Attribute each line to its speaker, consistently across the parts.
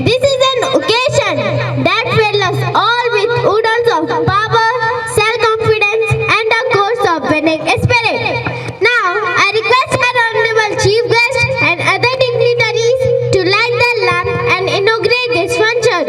Speaker 1: This is an occasion that fills us all with oodles of power, self-confidence, and a course of winning spirit. Now, I request our Honorable Chief Guest and other dignitaries to light the lamp and inaugurate this function.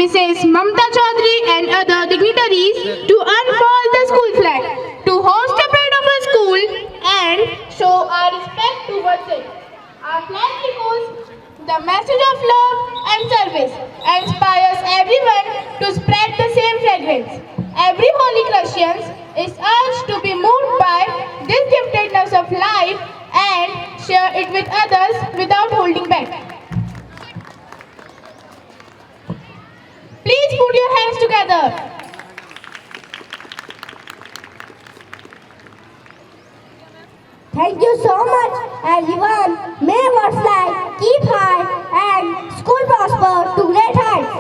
Speaker 2: Mrs. Mamta Chaudhary and other dignitaries to unfurl the school flag, to host the pride of our school and show our respect towards it. Our flag echoes the message of love and service and inspires everyone to spread the same fragrance. Every Holy Christian is urged to be moved by this giftedness of life and share it with others without holding back. Please put your hands together.
Speaker 1: Thank you so much, everyone. May what's like keep high and school prosper to great heights.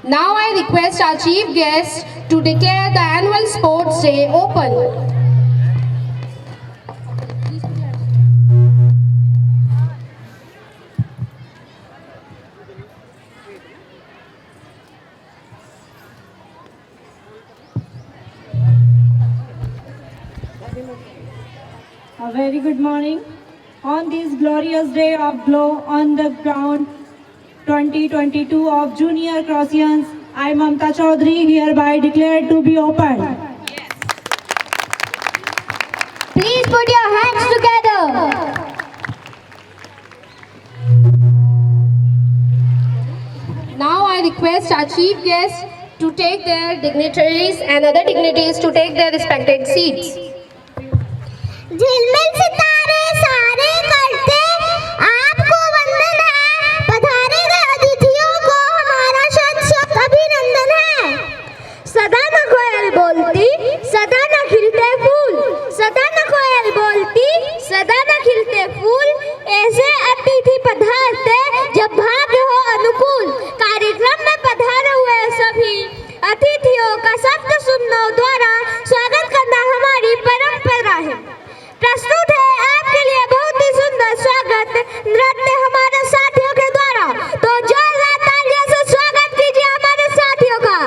Speaker 3: Now I request our chief guest to declare the annual sports day open.
Speaker 4: A very good morning. On this glorious day of Glow on the Ground 2022 of Junior Crossians, I, Mamta Chaudhary, hereby declare to be open.
Speaker 1: Please put your hands together.
Speaker 3: Now I request our chief guests to take their dignitaries and other dignitaries to take their respected seats.
Speaker 1: झिलमिल सितारे सारे करते आपको वंदन है, पधारे गए अतिथियों को हमारा शत शत अभिनंदन है। सदा न कोयल बोलती सदा न खिलते फूल, सदा न कोयल बोलती सदा न खिलते फूल, ऐसे अतिथि पधारते जब भाग्य हो अनुकूल। कार्यक्रम में पधारे हुए सभी अतिथियों का शब्द सुनने द्वारा स्वागत करना हमारी परंपरा है। प्रस्तुत है आपके लिए बहुत ही सुंदर स्वागत नृत्य हमारे साथियों के द्वारा, तो जोरदार तालियों से स्वागत कीजिए हमारे साथियों का।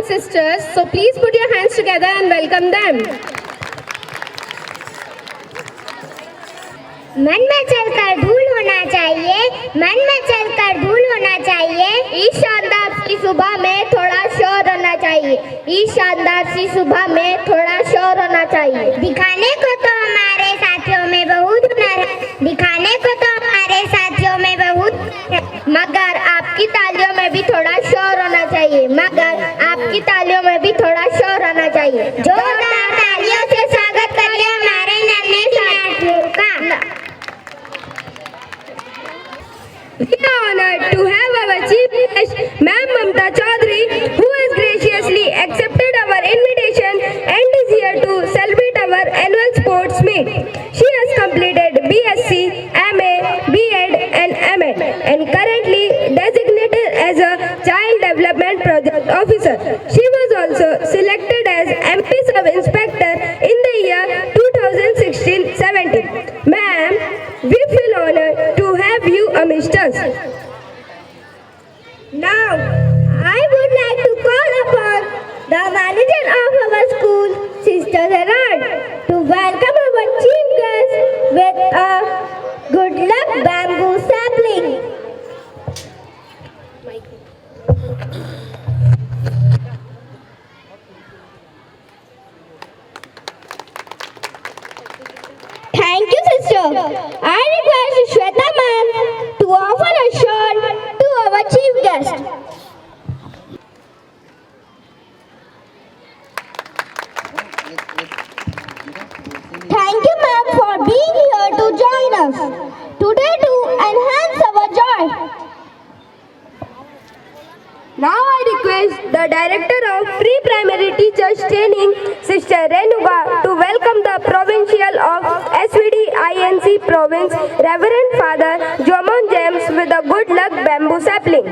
Speaker 3: and sisters, so please put your hands together and welcome them.
Speaker 1: मन में चलकर धूल होना चाहिए, मन में चलकर धूल होना चाहिए। इस शानदार सी सुबह में थोड़ा शोर होना चाहिए, इस शानदार सी सुबह में थोड़ा शोर होना चाहिए। दिखाने को तो हमारे साथियों में बहुत हुनर है, दिखाने को तो हमारे साथियों में बहुत है, मगर आपकी तालियों में भी थोड़ा शोर होना चाहिए, मगर आपकी तालियों में भी थोड़ा शोर होना चाहिए। जोरदार तालियों से स्वागत करिए हमारे नन्हे साथियों का।
Speaker 3: We are honored to have our chief guest, Ma'am Mamta Chaudhary, who has graciously accepted our invitation and is here to celebrate our annual sports meet. She has completed BSc, MA, BEd and MAd and currently designated as a Child Development Project Officer. She was also selected as MP Sub Inspector in the year 2016-17. Ma'am, we feel honored to have you amidst us.
Speaker 1: Now, I would like to call upon the manager of our school, Sister Gerard, to welcome our chief guest with a good luck bamboo sapling. Thank you, sister. I request Shweta ma'am to offer a shawl to our chief guest. Thank you ma'am for being here to join us today to enhance our joy.
Speaker 3: Now I request the Director of Pre-Primary Teachers Training, Sister Renuga, to welcome the Provincial of SVD INC Province, Reverend Father Jomon James with a good luck bamboo sapling.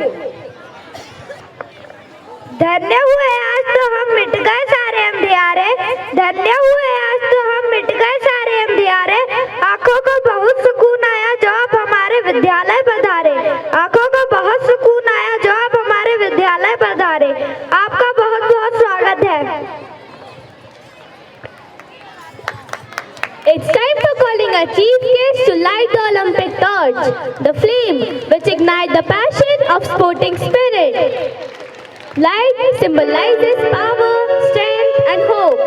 Speaker 1: धन्य हुए आज तो हम मिट गए सारे अंधियारे, धन्य हुए आज तो हम मिट गए सारे अंधियारे। आंखों को बहुत सुकून आया जो आप हमारे विद्यालय पधारे, आंखों को बहुत सुकून आया जो आप हमारे विद्यालय पधारे। आपका बहुत बहुत स्वागत है।
Speaker 2: It's time for calling a chief guest to light the Olympic torch, the flame which ignites the passion of sporting spirit. Light symbolizes power, strength and hope.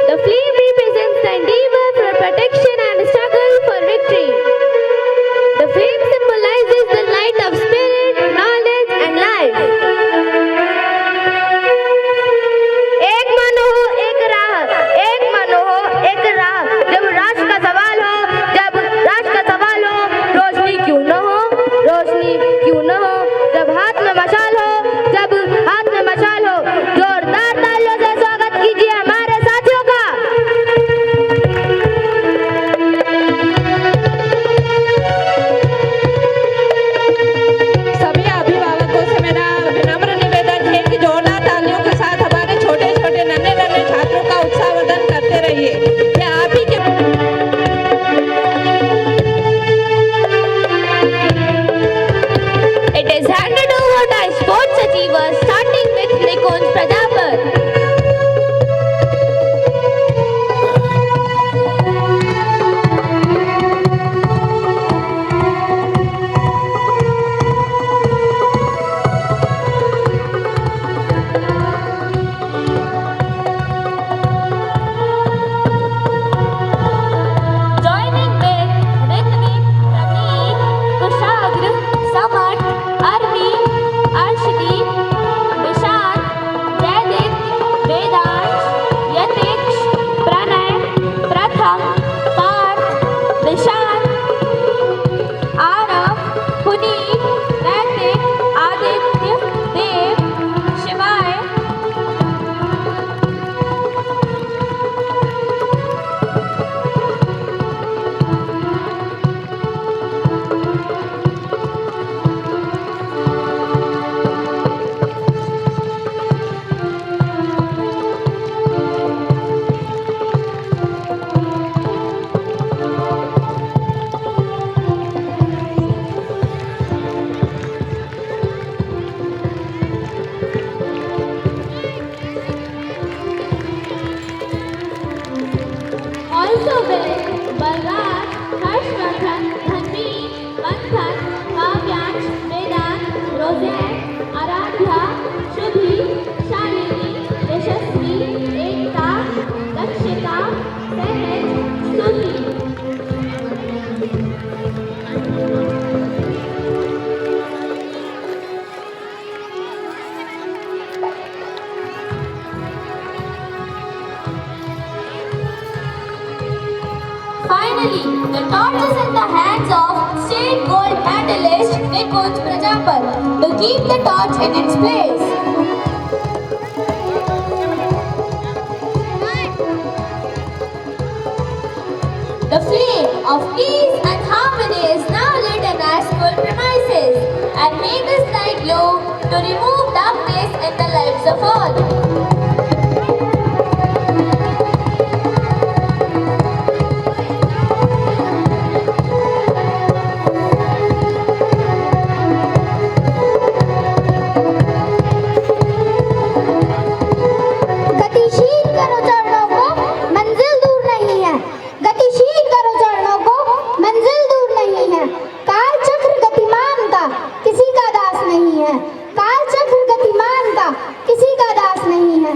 Speaker 2: The flame represents the endeavor for protection and struggle for victory. The flame symbolizes the light of spirit, knowledge and life.
Speaker 1: एक मन हो एक राह, एक मन हो एक राह। जब राष्ट्र का सवाल हो, जब राष्ट्र का सवाल हो, रोशनी क्यों न हो, रोशनी क्यों न हो। जब हाथ में मशाल हो, जब हाथ में मशाल हो, जोरदार तालियों से स्वागत कीजिए हमारे साथियों का।
Speaker 4: सभी अभिभावकों से मेरा विनम्र निवेदन है कि जोरदार तालियों के साथ हमारे छोटे छोटे नन्हे नन्हे छात्रों का उत्साहवर्धन करते रहिए। ये आप ही के
Speaker 2: It is handed over to sports achievers starting with Nikunj Prajapati. Joining with Ritvik, Praneet, Kushagra, Samat, Arvi, Arshdeep, Vishal, Jaideep, Vedansh, Yatiksh, Pranay, Pratham, Parth, Vishal, Arav, Puneet, Naitik, Aditya, Dev, Shivay,
Speaker 1: Shubin, Balraj, Harshvardhan, Dhanvi, Manthan, Kavyansh, Vedant, Roseanne, Aradhya, Shubhi, Shalini, Yashasvi, Ekta, Dakshita, Sehaj, Suhi. Finally, the torch is in the hands of state gold medalist Nikunj Prajapal to keep the torch in its place. The flame of peace and harmony is now lit in our school premises and make this night glow to remove darkness in the lives of all.
Speaker 5: गतिशील करो चरणों को, मंजिल दूर नहीं है। गतिशील करो चरणों को, मंजिल दूर नहीं है। काल चक्र गतिमान का किसी का दास नहीं है। काल चक्र गतिमान का किसी का दास नहीं है।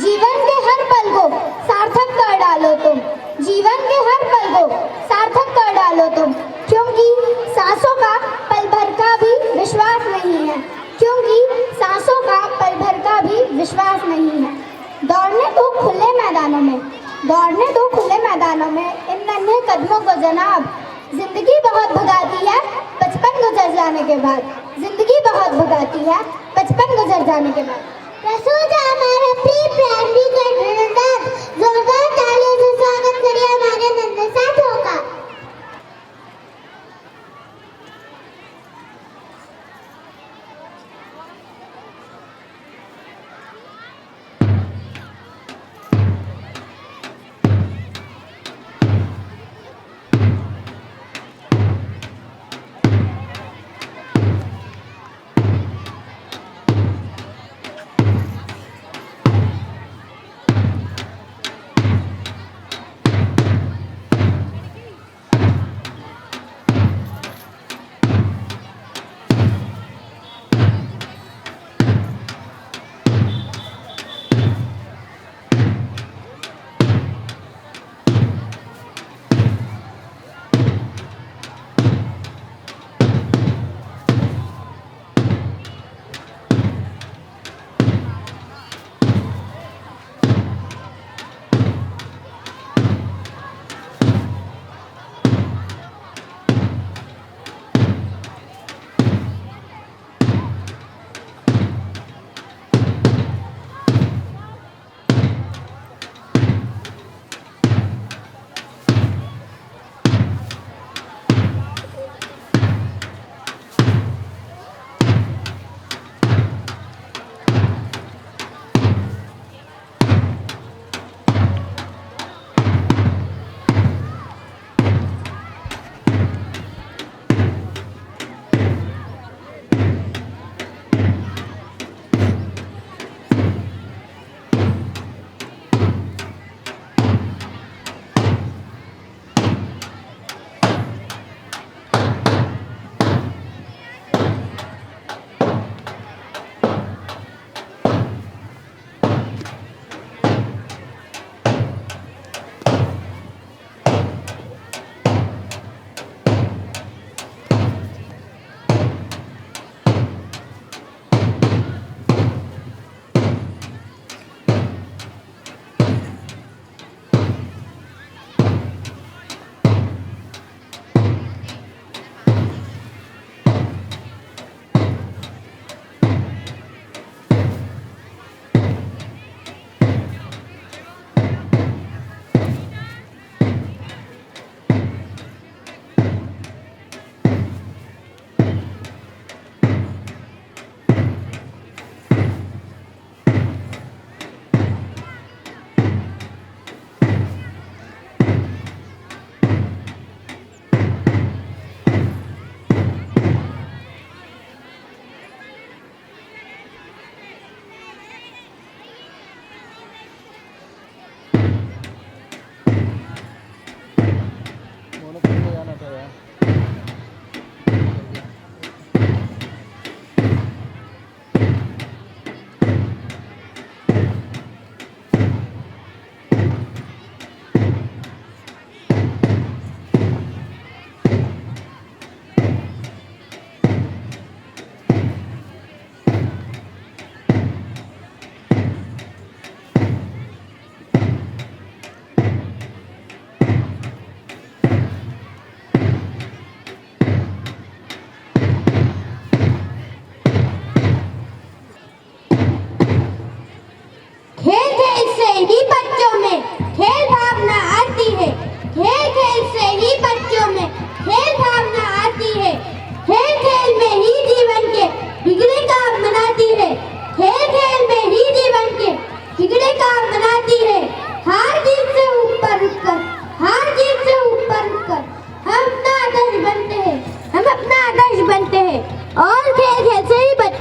Speaker 5: जीवन के हर पल को सार्थक कर डालो तुम। जीवन के हर पल को सार्थक कर डालो तुम, क्योंकि सांसों का पल भर का भी विश्वास नहीं है। क्योंकि सांसों का पल भर का भी विश्वास नहीं है। दौड़ने दो खुले मैदानों में, दौड़ने दो खुले मैदानों में इन नन्हे कदमों को जनाब। जिंदगी बहुत भगाती है बचपन गुजर जाने के बाद। जिंदगी बहुत भगाती है बचपन गुजर जाने के बाद।
Speaker 1: रसूजा हमारा प्री प्राइमरी कैंडिडेट, जोरदार तालियों से स्वागत करिए हमारे नन्हे साथियों का।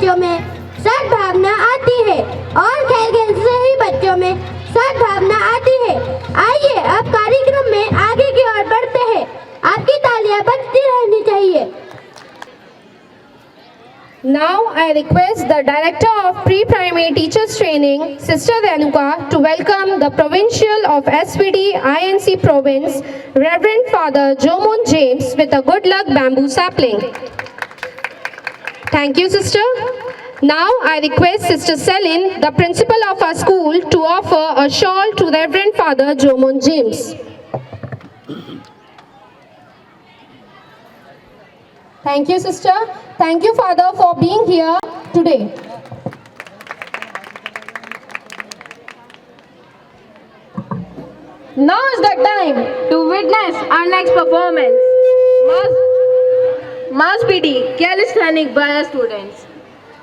Speaker 5: बच्चों में सद्भावना आती है और खेल खेल से ही बच्चों में सद्भावना आती है। आइए अब कार्यक्रम में आगे की ओर बढ़ते हैं। आपकी तालियां बजती रहनी चाहिए।
Speaker 3: Now I request the Director of Pre-Primary Teachers Training, Sister Renuka, to welcome the Provincial of SPD INC Province, Reverend Father Jomon James, with a good luck bamboo sapling. Thank you, Sister. Now I request Sister Celine, the Principal of our school, to offer a shawl to Reverend Father Jomon James. Thank you, Sister. Thank you, Father, for being here today.
Speaker 2: Now is the time to witness our next performance. Mass PD, calisthenic by our students.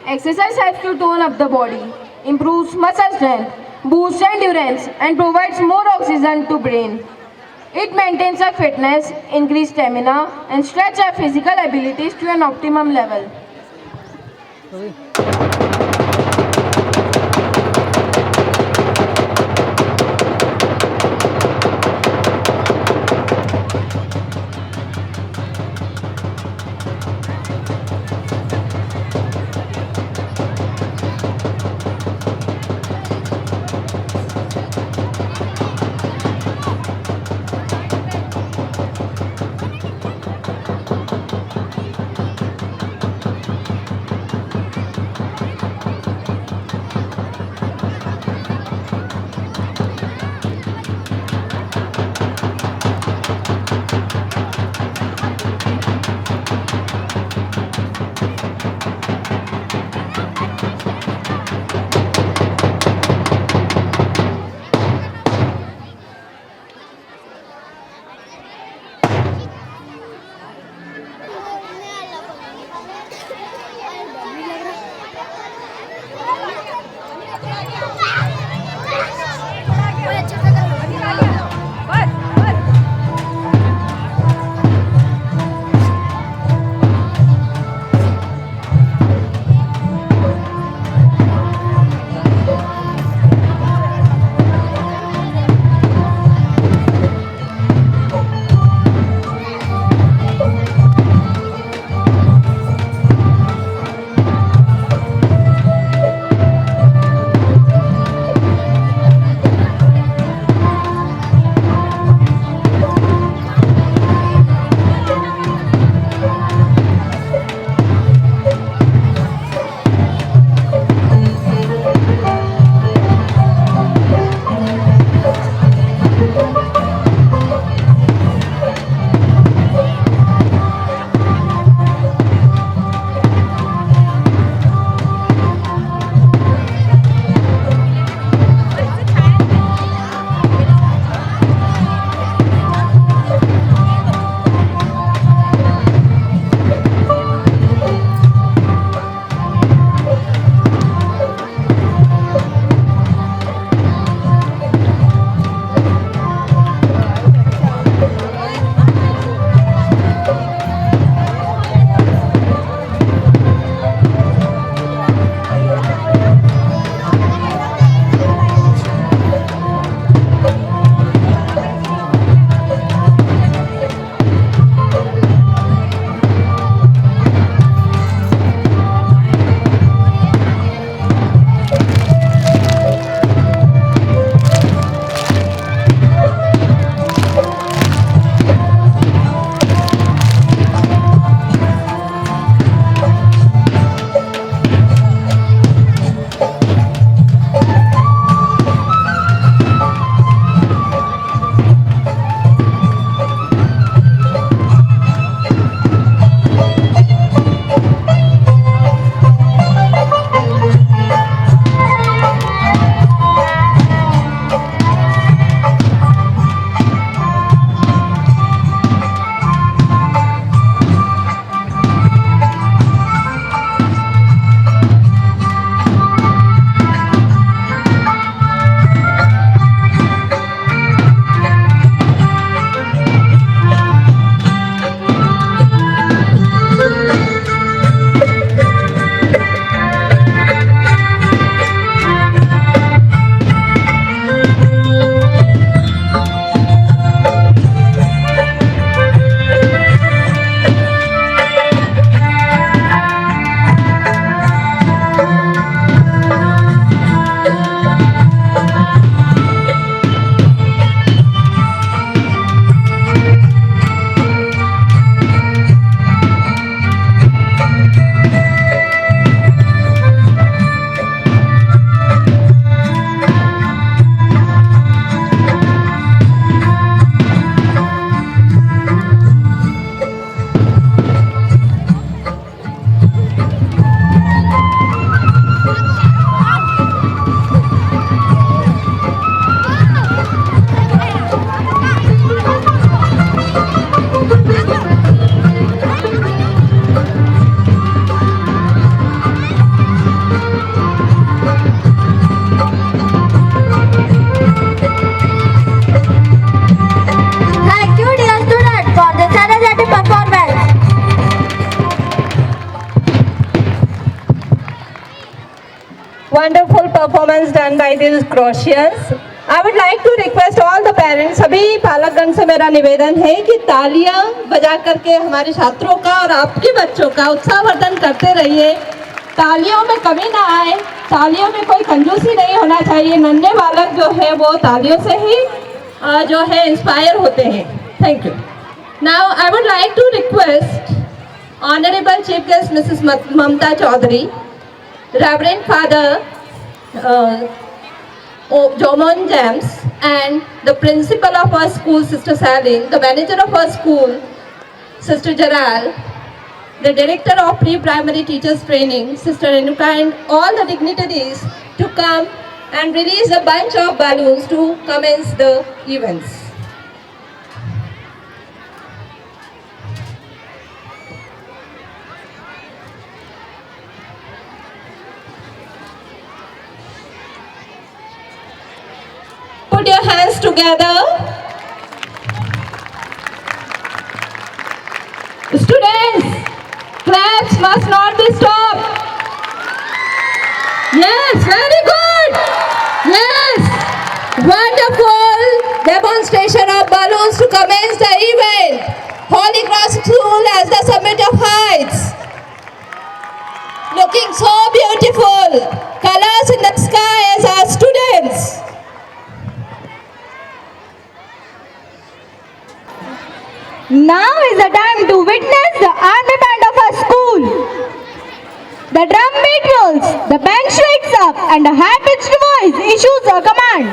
Speaker 2: Exercise helps to tone up the body, improves muscle strength, boosts endurance, and provides more oxygen to brain. It maintains our fitness, increases stamina, and stretches our physical abilities to an optimum level.
Speaker 4: performance done by these Croatians. I would like to request all the parents, सभी पालकगण से मेरा निवेदन है कि तालियां बजा करके हमारे छात्रों का और आपके बच्चों का उत्साहवर्धन करते रहिए। तालियों में कमी ना आए, तालियों में कोई कंजूसी नहीं होना चाहिए। नन्हे बालक जो है वो तालियों से ही जो है इंस्पायर होते हैं। Thank you. Now I would like to request Honorable Chief Guest Mrs. Mamta Chaudhary, Reverend Father Jomon James, and the principal of our school, Sister Sally, the manager of our school, Sister Jaral, the director of pre-primary teachers training, Sister Renuka, and all the dignitaries to come and release a bunch of balloons to commence the events. Put your hands together. Students, claps must not be stopped. Yes, very good. Yes, wonderful demonstration of balloons to commence the event. Holy Cross School as the summit of heights. Looking so beautiful. Colors in the sky as our students.
Speaker 3: Now is the time to witness the army band of our school. The drum beat rolls, the band shakes up, and a high-pitched voice issues a command.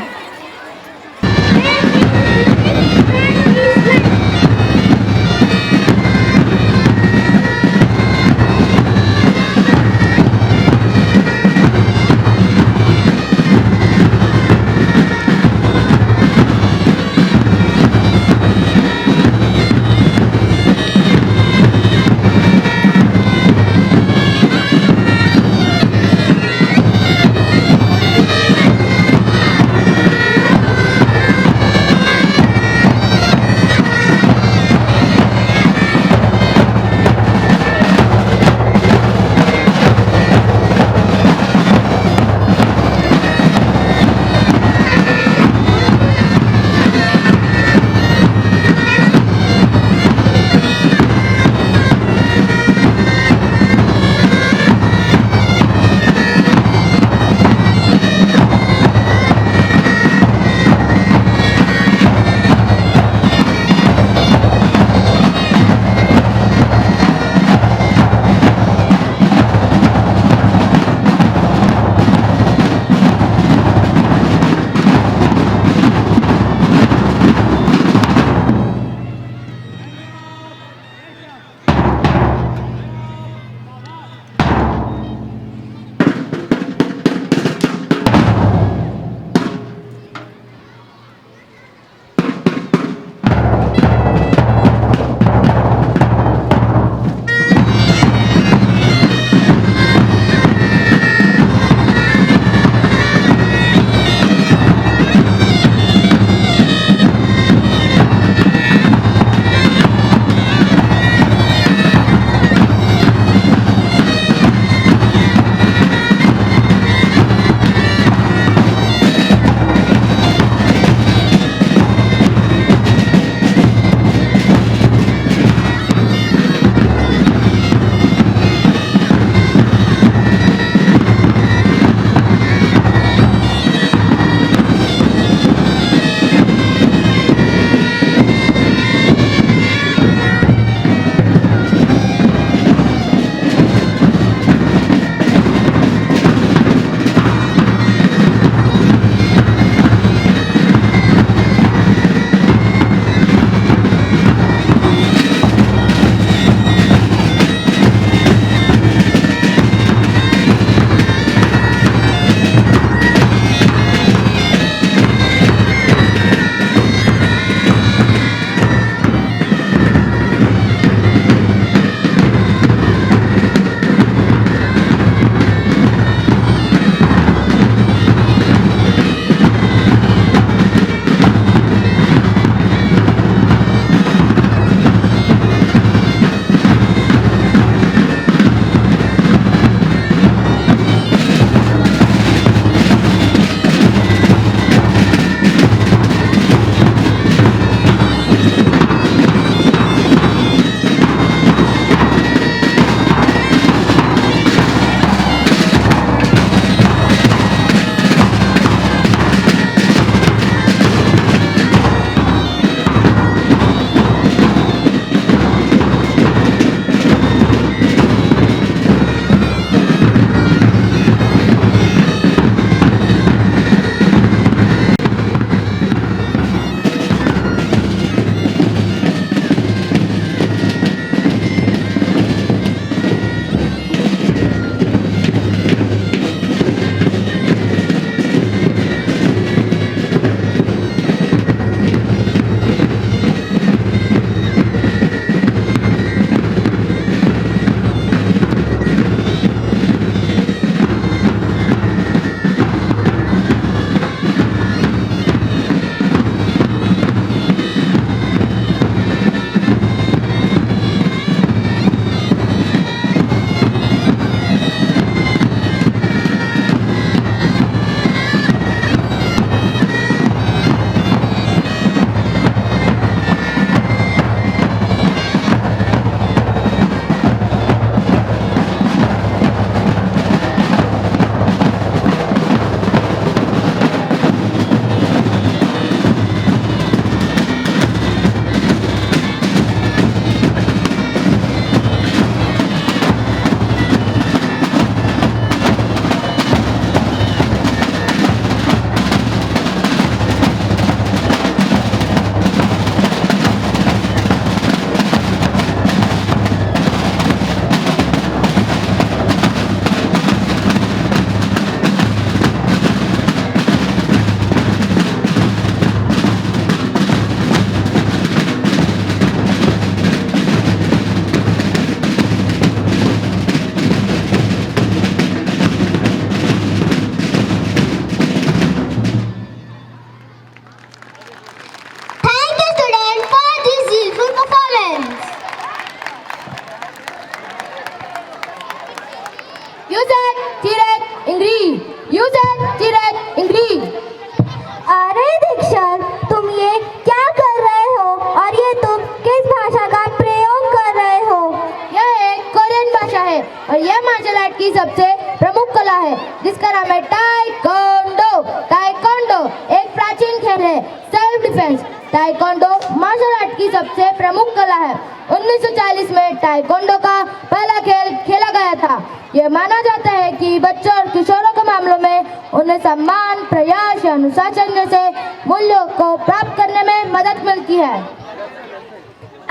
Speaker 5: Taekwondo का पहला खेल खेला गया था। यह माना जाता है कि बच्चों और किशोरों के मामलों में उन्हें सम्मान, प्रयास या अनुशासन जैसे मूल्यों को प्राप्त करने में मदद मिलती है।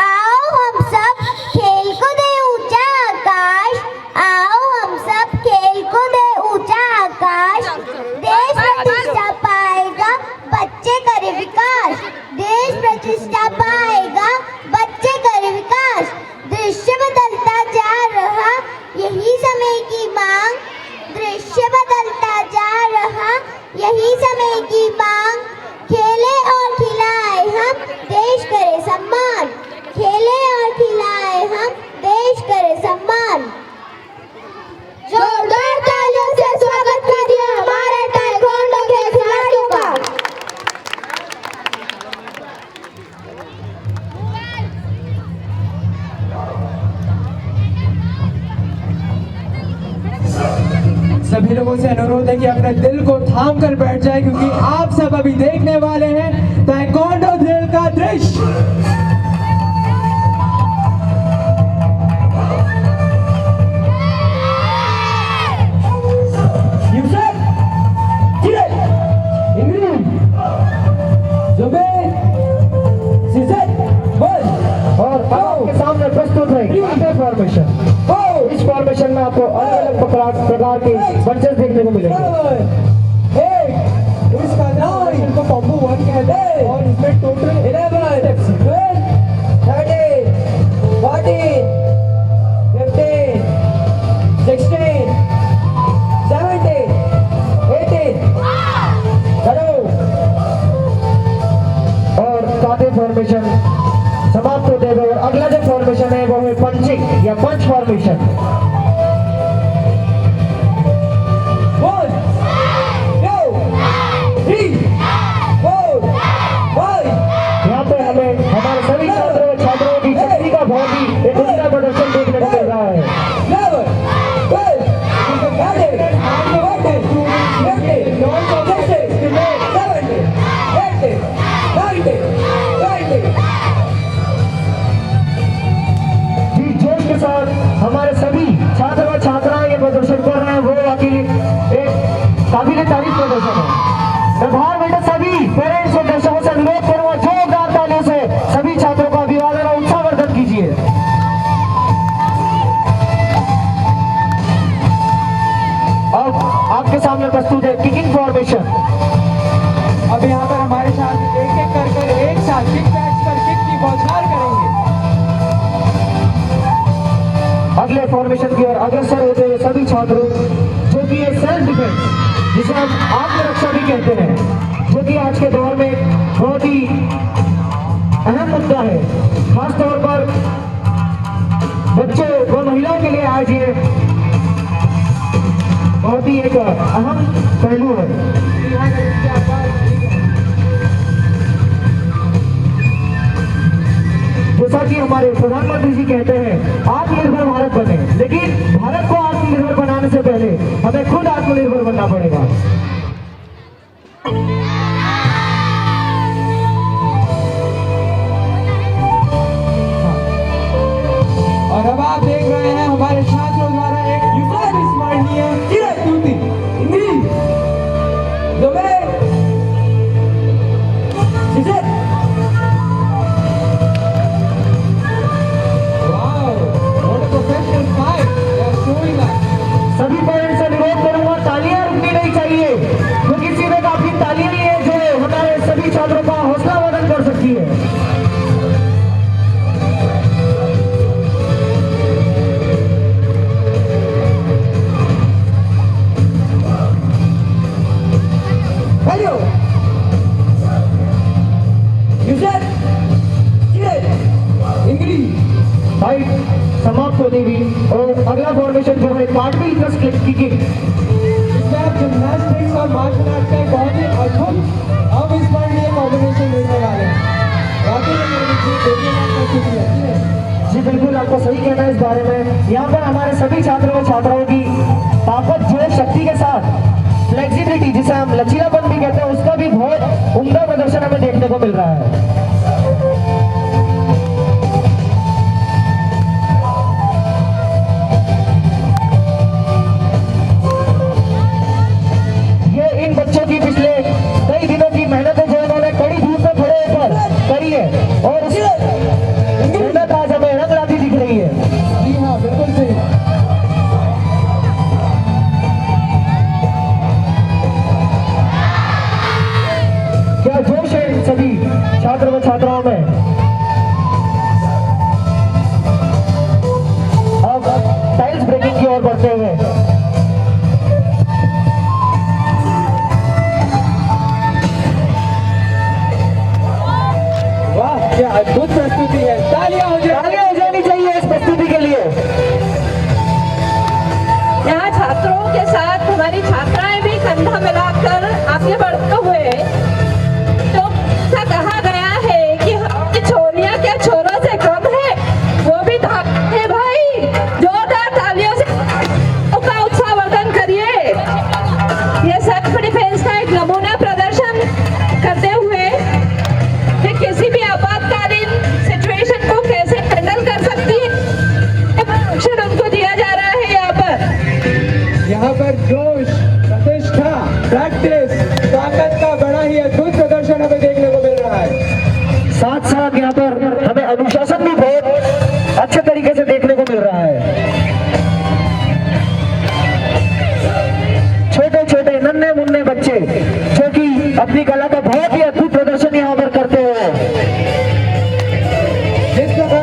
Speaker 5: आओ हम सब खेल को दे ऊंचा आकाश, आओ हम सब खेल को दे ऊंचा आकाश। देश प्रतिष्ठा पाएगा, बच्चे करे विकास। देश प्रतिष्ठा पाएगा, बच्चे करे विकास। दृश्य बदलता जा रहा, यही समय की मांग। दृश्य बदलता जा रहा, यही समय की मांग। खेले और खिलाए हम, देश करे सम्मान। खेले और खिलाए हम, देश करे सम्मान। जोरदार तालियों से स्वागत कीजिए हमारे ताइक्वांडो के खिलाड़ियों का।
Speaker 6: सभी लोगों से अनुरोध है कि अपने दिल को थाम कर बैठ जाए, क्योंकि आप सब अभी देखने वाले हैं ताइक्वांडो खेल का दृश्य।
Speaker 7: फॉर्मेशन, इस फॉर्मेशन में आपको अलग अलग प्रकार के बंचेस देखने को मिलेंगे।
Speaker 6: इसका नाम इनको कॉम्बो 1 कहते हैं और इसमें टोटल 11 स्टेप्स, 12, 13, 14, 15, 16, 17, 18,
Speaker 7: चलो। और सातवें फॉर्मेशन समाप्त होते हुए अगला जो फॉर्मेशन है वो है पंचिंग या पंच फॉर्मेशन। यहाँ पे हमें हमारे सभी छात्रों की शक्ति का बहुत ही एक उच्च प्रदर्शन देखने को मिल रहा है। हमारे सभी छात्र व छात्राएं ये प्रदर्शन कर रहे हैं, वो वाकई एक काबिल तारीफ प्रदर्शन है। मैं बाहर बैठे सभी पेरेंट्स और दर्शकों से अनुरोध करूंगा, जोरदार तालियों से सभी छात्रों का अभिवादन और उत्साहवर्धन कीजिए। अब आपके सामने प्रस्तुत है किकिंग फॉर्मेशन।
Speaker 6: अब यहाँ पर हमारे छात्र एक एक कर एक साथ किक बैच कर किक की बौछार करेंगे।
Speaker 7: अगले फॉर्मेशन की ओर अग्रसर होते हुए सभी छात्रों, जो कि ये सेल्फ डिफेंस जिसे हम आत्मरक्षा भी कहते हैं, जो कि आज के दौर में बहुत ही अहम मुद्दा है, खास तौर पर बच्चों व महिलाओं के लिए आज ये बहुत ही एक अहम पहलू है। जैसा कि हमारे प्रधानमंत्री जी कहते हैं, आत्मनिर्भर भारत बने, लेकिन भारत को आत्मनिर्भर बनाने से पहले हमें खुद आत्मनिर्भर बनना पड़ेगा।
Speaker 6: और अब आप देख रहे हैं हमारे छात्रों द्वारा एक युवा स्तुति
Speaker 7: सभी पेरेंट्स से अनुरोध करूंगा, तालियां रुकनी नहीं चाहिए, क्योंकि सीधे काफी तालियां ही है जो हमारे सभी छात्रों का हौसला वर्धन कर सकती है। फाइट समाप्त होती हुई और अगला फॉर्मेशन जो है कार्टविल प्लस किकिंग।
Speaker 6: इसमें आप जिम्नास्टिक्स और मार्शल आर्ट का एक बहुत ही अद्भुत अविस्मरणीय कॉम्बिनेशन मिलने वाले हैं।
Speaker 7: जी बिल्कुल, आपको सही कहना है इस बारे में। यहाँ पर हमारे सभी छात्रों और छात्राओं की ताकत जो है शक्ति के साथ फ्लेक्सिबिलिटी, जिसे हम लचीलापन भी कहते हैं, उसका भी बहुत उम्दा प्रदर्शन हमें देखने को मिल रहा है।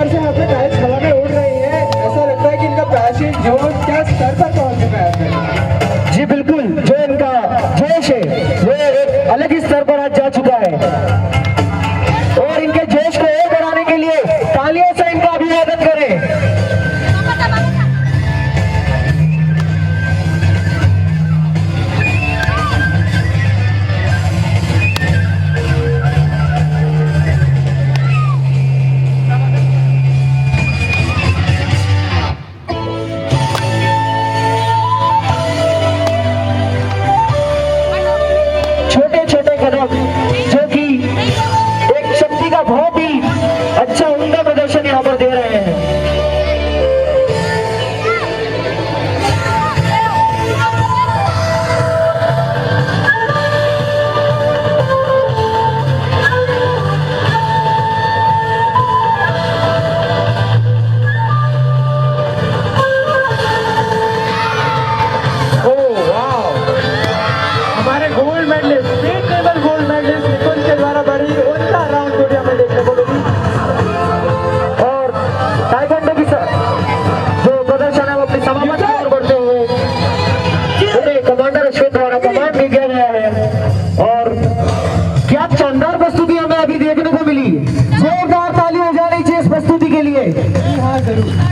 Speaker 6: जोर से अपने टाइल्स हवा में उड़ रही है, ऐसा लगता है कि इनका पैशन जोश क्या स्तर पर पहुंच चुका है।
Speaker 7: जी बिल्कुल, जो इनका जोश है वो एक अलग ही स्तर पर आज जा चुका है और इनके जोश को और बढ़ाने के लिए तालियों से इनका अभिवादन करें। छोटे छोटे कदम जो कि एक शक्ति का बहुत ही अच्छा उम्दा प्रदर्शन यहाँ पर दे रहे हैं।
Speaker 6: ओह वाह, हमारे gold medallist, state level gold medallist Nikunj के द्वारा बड़ी उल्टा राउंड जोड़ी हमें देखने को मिली।
Speaker 7: और ताइक्वांडो की जो प्रदर्शन है वो अपनी समाप्ति की ओर बढ़ते हुए उन्हें कमांडर अश्विन द्वारा कमांड भी किया गया है। और क्या शानदार प्रस्तुति हमें अभी देखने को मिली। जोरदार ताली हो जानी चाहिए इस प्रस्तुति के लिए।
Speaker 6: जी हाँ जरूर।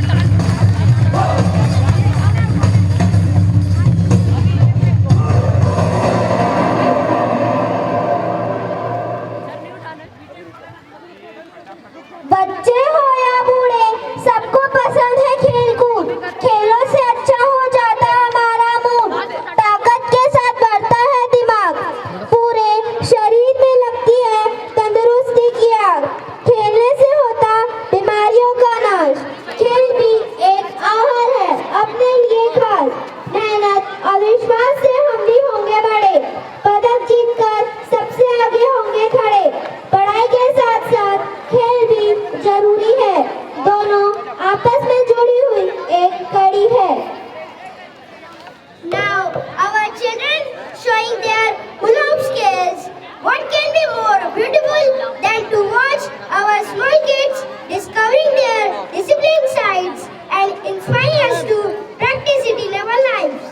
Speaker 5: बच्चे हो या बूढ़े, सबको पसंद है खेलकूद। खेलों से अच्छा हो जाता है हमारा मूड, ताकत के साथ बढ़ता है दिमाग, पूरे शरीर में लगती है तंदुरुस्ती की आग। खेलने से होता बीमारियों का नाश, खेल भी एक आहार है अपने लिए खास। मेहनत और विश्वास से हम भी होंगे बड़े, पदक जीतकर सबसे आगे होंगे खड़े। पढ़ाई के साथ साथ खेल भी जरूरी है, दोनों आपस में जुड़ी हुई एक कड़ी है। Now our children showing their hula hoop skills. What can be more beautiful than to watch our small kids discovering their disciplined sides and inspire us to practice it in our lives.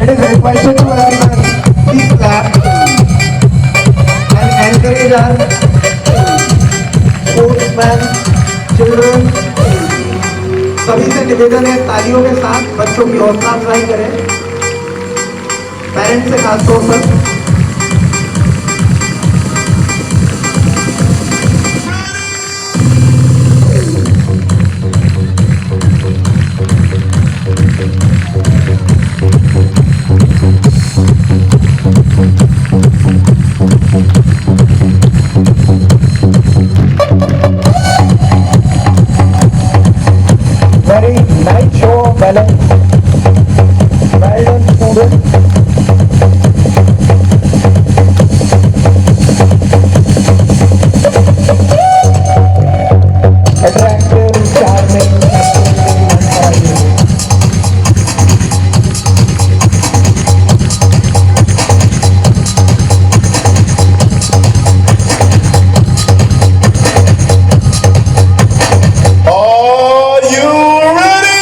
Speaker 6: It is requested to everyone, please clap and encourage our sportsmen, children। सभी से निवेदन है तालियों के साथ बच्चों की हौसला अफजाई करें, पेरेंट्स से खासतौर पर। Very nice show of balance. Well done, students. Attractive, charming, absolutely
Speaker 8: Are you ready?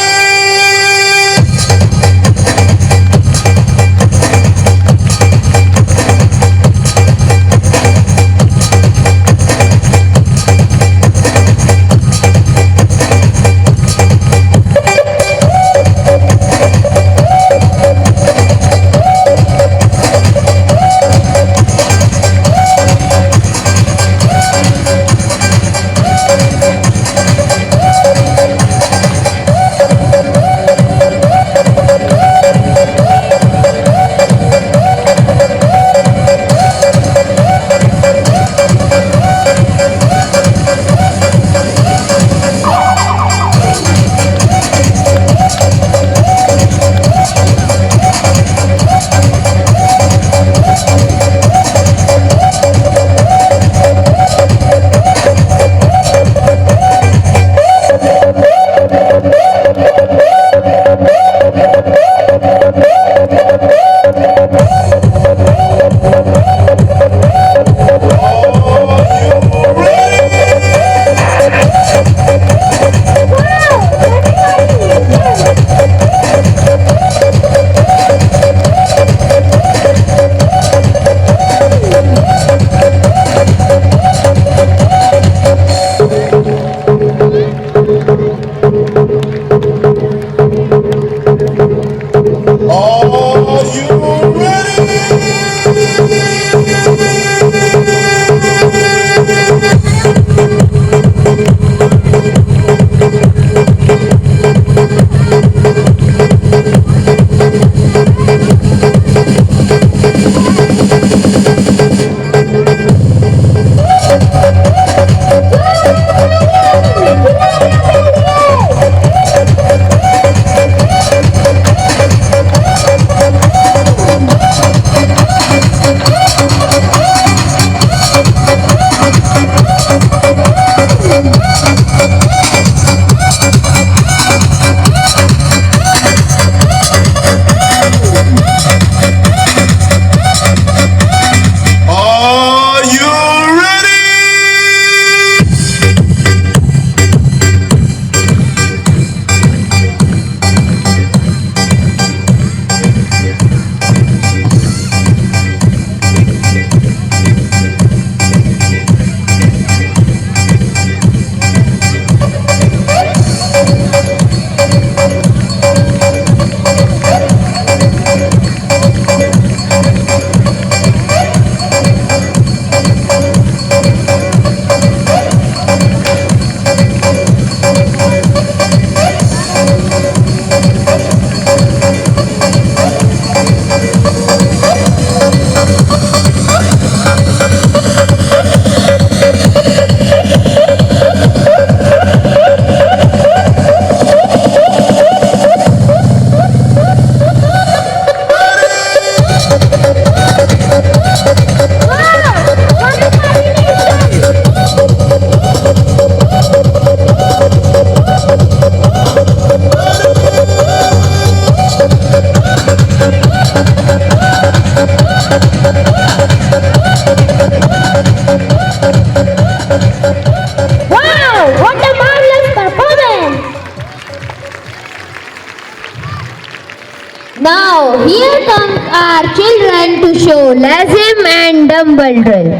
Speaker 1: Now, here comes our children to show lazim and dumbbell drill.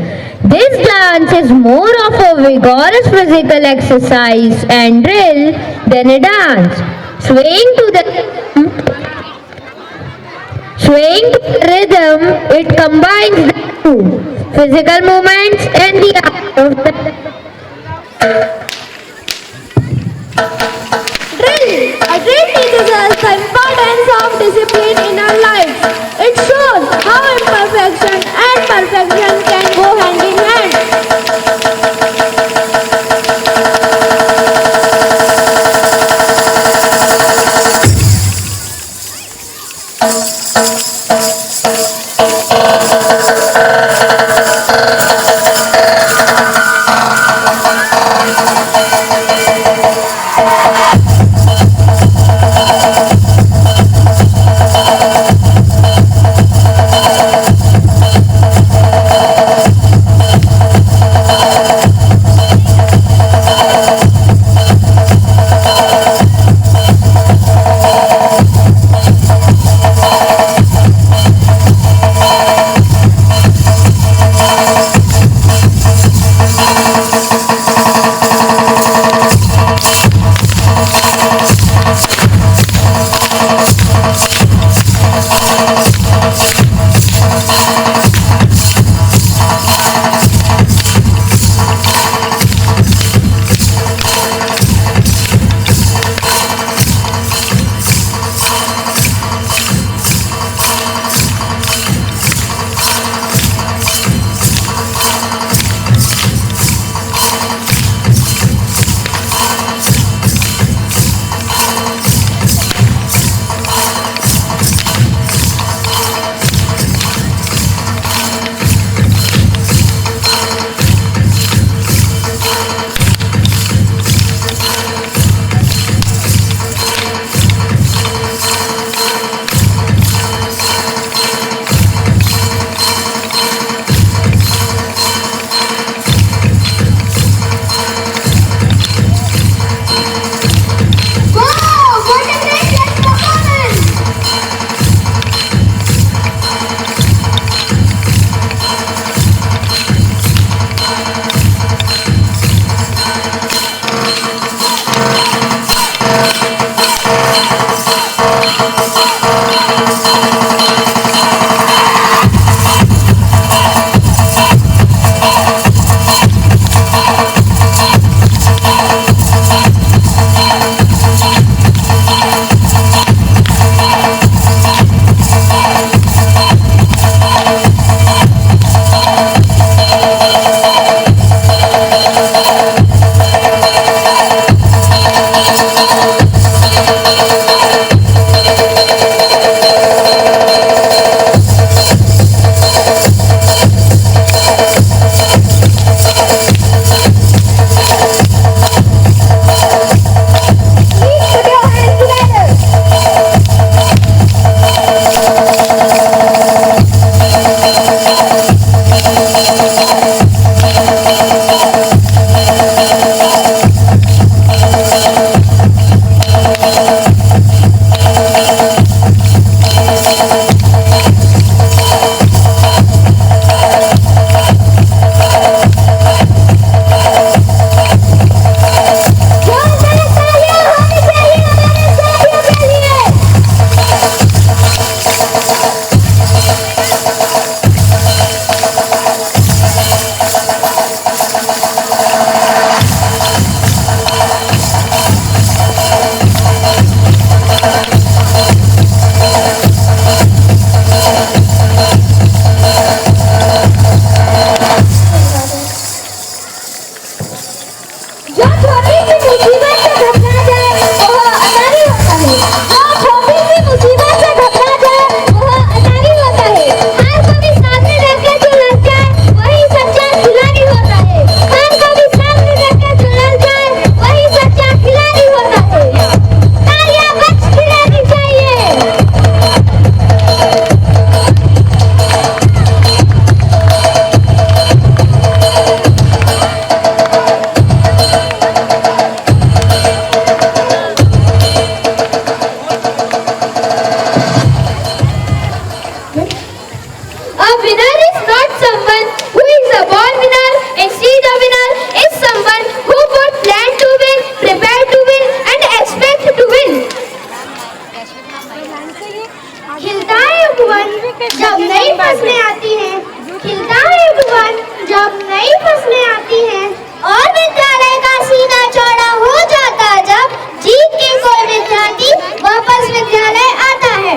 Speaker 1: This dance is more of a vigorous physical exercise and drill than a dance. Swaying to the rhythm, it combines the two physical movements and the art of the
Speaker 3: A drill teaches us the importance of discipline in our lives. It shows how imperfection and perfection can go hand in hand.
Speaker 5: खिलता है उपवन जब नई फसलें आती हैं, खिलता है उपवन जब नई फसलें आती हैं, और विद्यालय का सीना चौड़ा हो जाता जब जीत के कोई विद्यार्थी वापस विद्यालय आता है,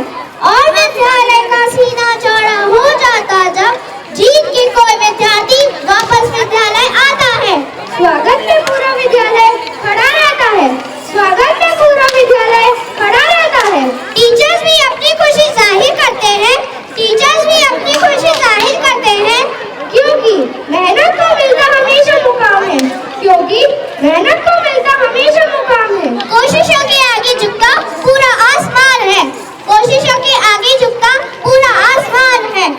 Speaker 5: और विद्यालय का सीना चौड़ा हो जाता जब जीत के कोई विद्यार्थी वापस विद्यालय आता है। स्वागत में पूरा विद्यालय खड़ा रहता है, स्वागत में पूरा विद्यालय खड़ा रहता है। टीचर्स भी अपनी खुशी जाहिर करते हैं, टीचर्स भी अपनी खुशी जाहिर करते हैं, क्योंकि मेहनत को मिलता हमेशा मुकाम है, क्योंकि मेहनत को मिलता हमेशा मुकाम है। कोशिशों के आगे झुकता पूरा आसमान है, कोशिशों के आगे झुकता पूरा आसमान है।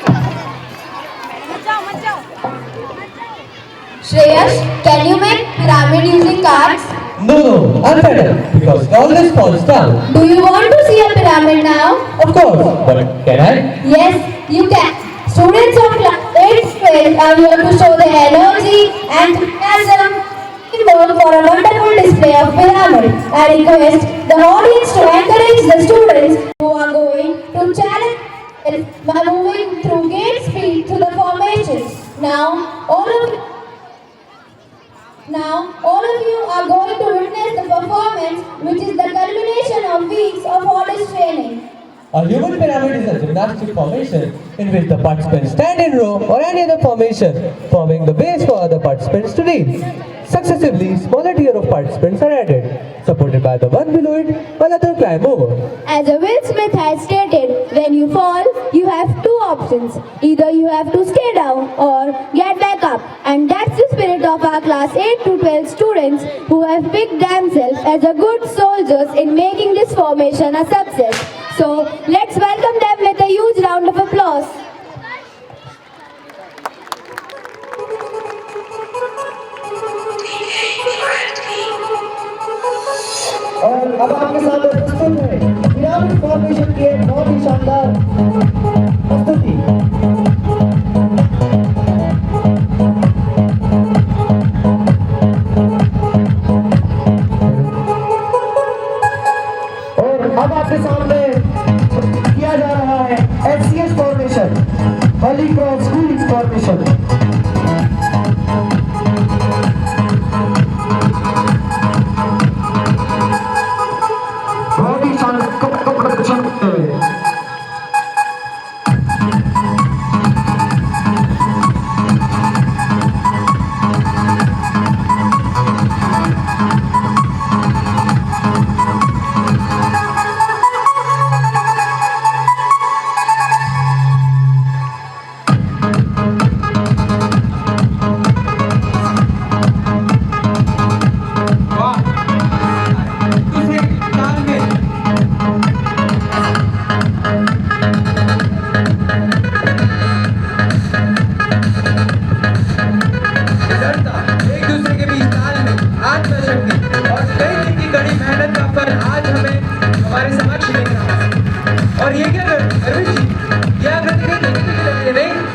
Speaker 1: Shreyas, can you make pyramid using cards?
Speaker 6: No, I'm fed up because all this falls down.
Speaker 1: Do you want to see a pyramid now?
Speaker 6: Of course, but can I?
Speaker 1: Yes, you can. Students of class 8th grade are here to show their energy and enthusiasm involved for a wonderful display of pyramid. I request the audience to encourage the students who are going to challenge by moving through gate speed to the formations. Now, all of you are going to witness the performance, which is the culmination of weeks of hardest training.
Speaker 6: A human pyramid is a gymnastic formation in which the participants stand in row or any other formation, forming the base for other participants to reach. Successively, smaller tier of participants are added, supported by the one below it, while others climb over.
Speaker 1: As Will Smith has stated, when you fall, you have two options. Either you have to stay down or get back up. And that's the spirit of our class 8 to 12 students who have picked themselves as a good soldiers in making this formation a success. So, let's welcome them with a huge round of applause.
Speaker 7: और अब आपके सामने प्रस्तुत है pyramid formation की एक बहुत ही शानदार प्रस्तुति। और अब आपके सामने किया जा रहा है HCS formation, Holi cross school formation.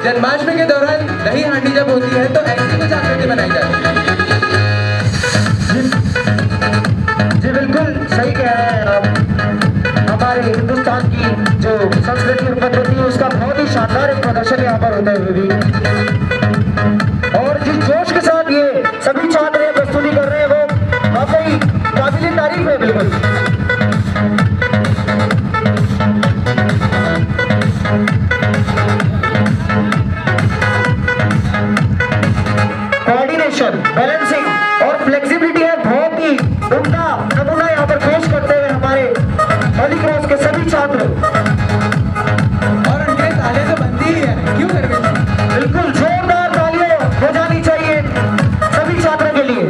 Speaker 6: Janmashtami के दौरान दही हांडी जब होती है तो ऐसी कुछ आकृति बनाई जाती है।
Speaker 7: जी बिल्कुल सही कह रहे हैं आप। हमारे हिंदुस्तान की जो संस्कृति और पद्धति है उसका बहुत ही शानदार एक प्रदर्शन यहाँ पर होते हुए भी, और जिस जोश के साथ ये सभी छात्र प्रस्तुति कर रहे हैं वो वाकई काबिल तारीफ है। बिल्कुल कोऑर्डिनेशन, बैलेंसिंग और फ्लेक्सिबिलिटी है बहुत ही उम्दा नमूना यहाँ पर पेश करते हुए हमारे होली क्रॉस के सभी छात्र।
Speaker 6: और उनके ताले तो बनती ही है, क्यों करके?
Speaker 7: बिल्कुल जोरदार तालियां हो जानी चाहिए सभी छात्रों के लिए।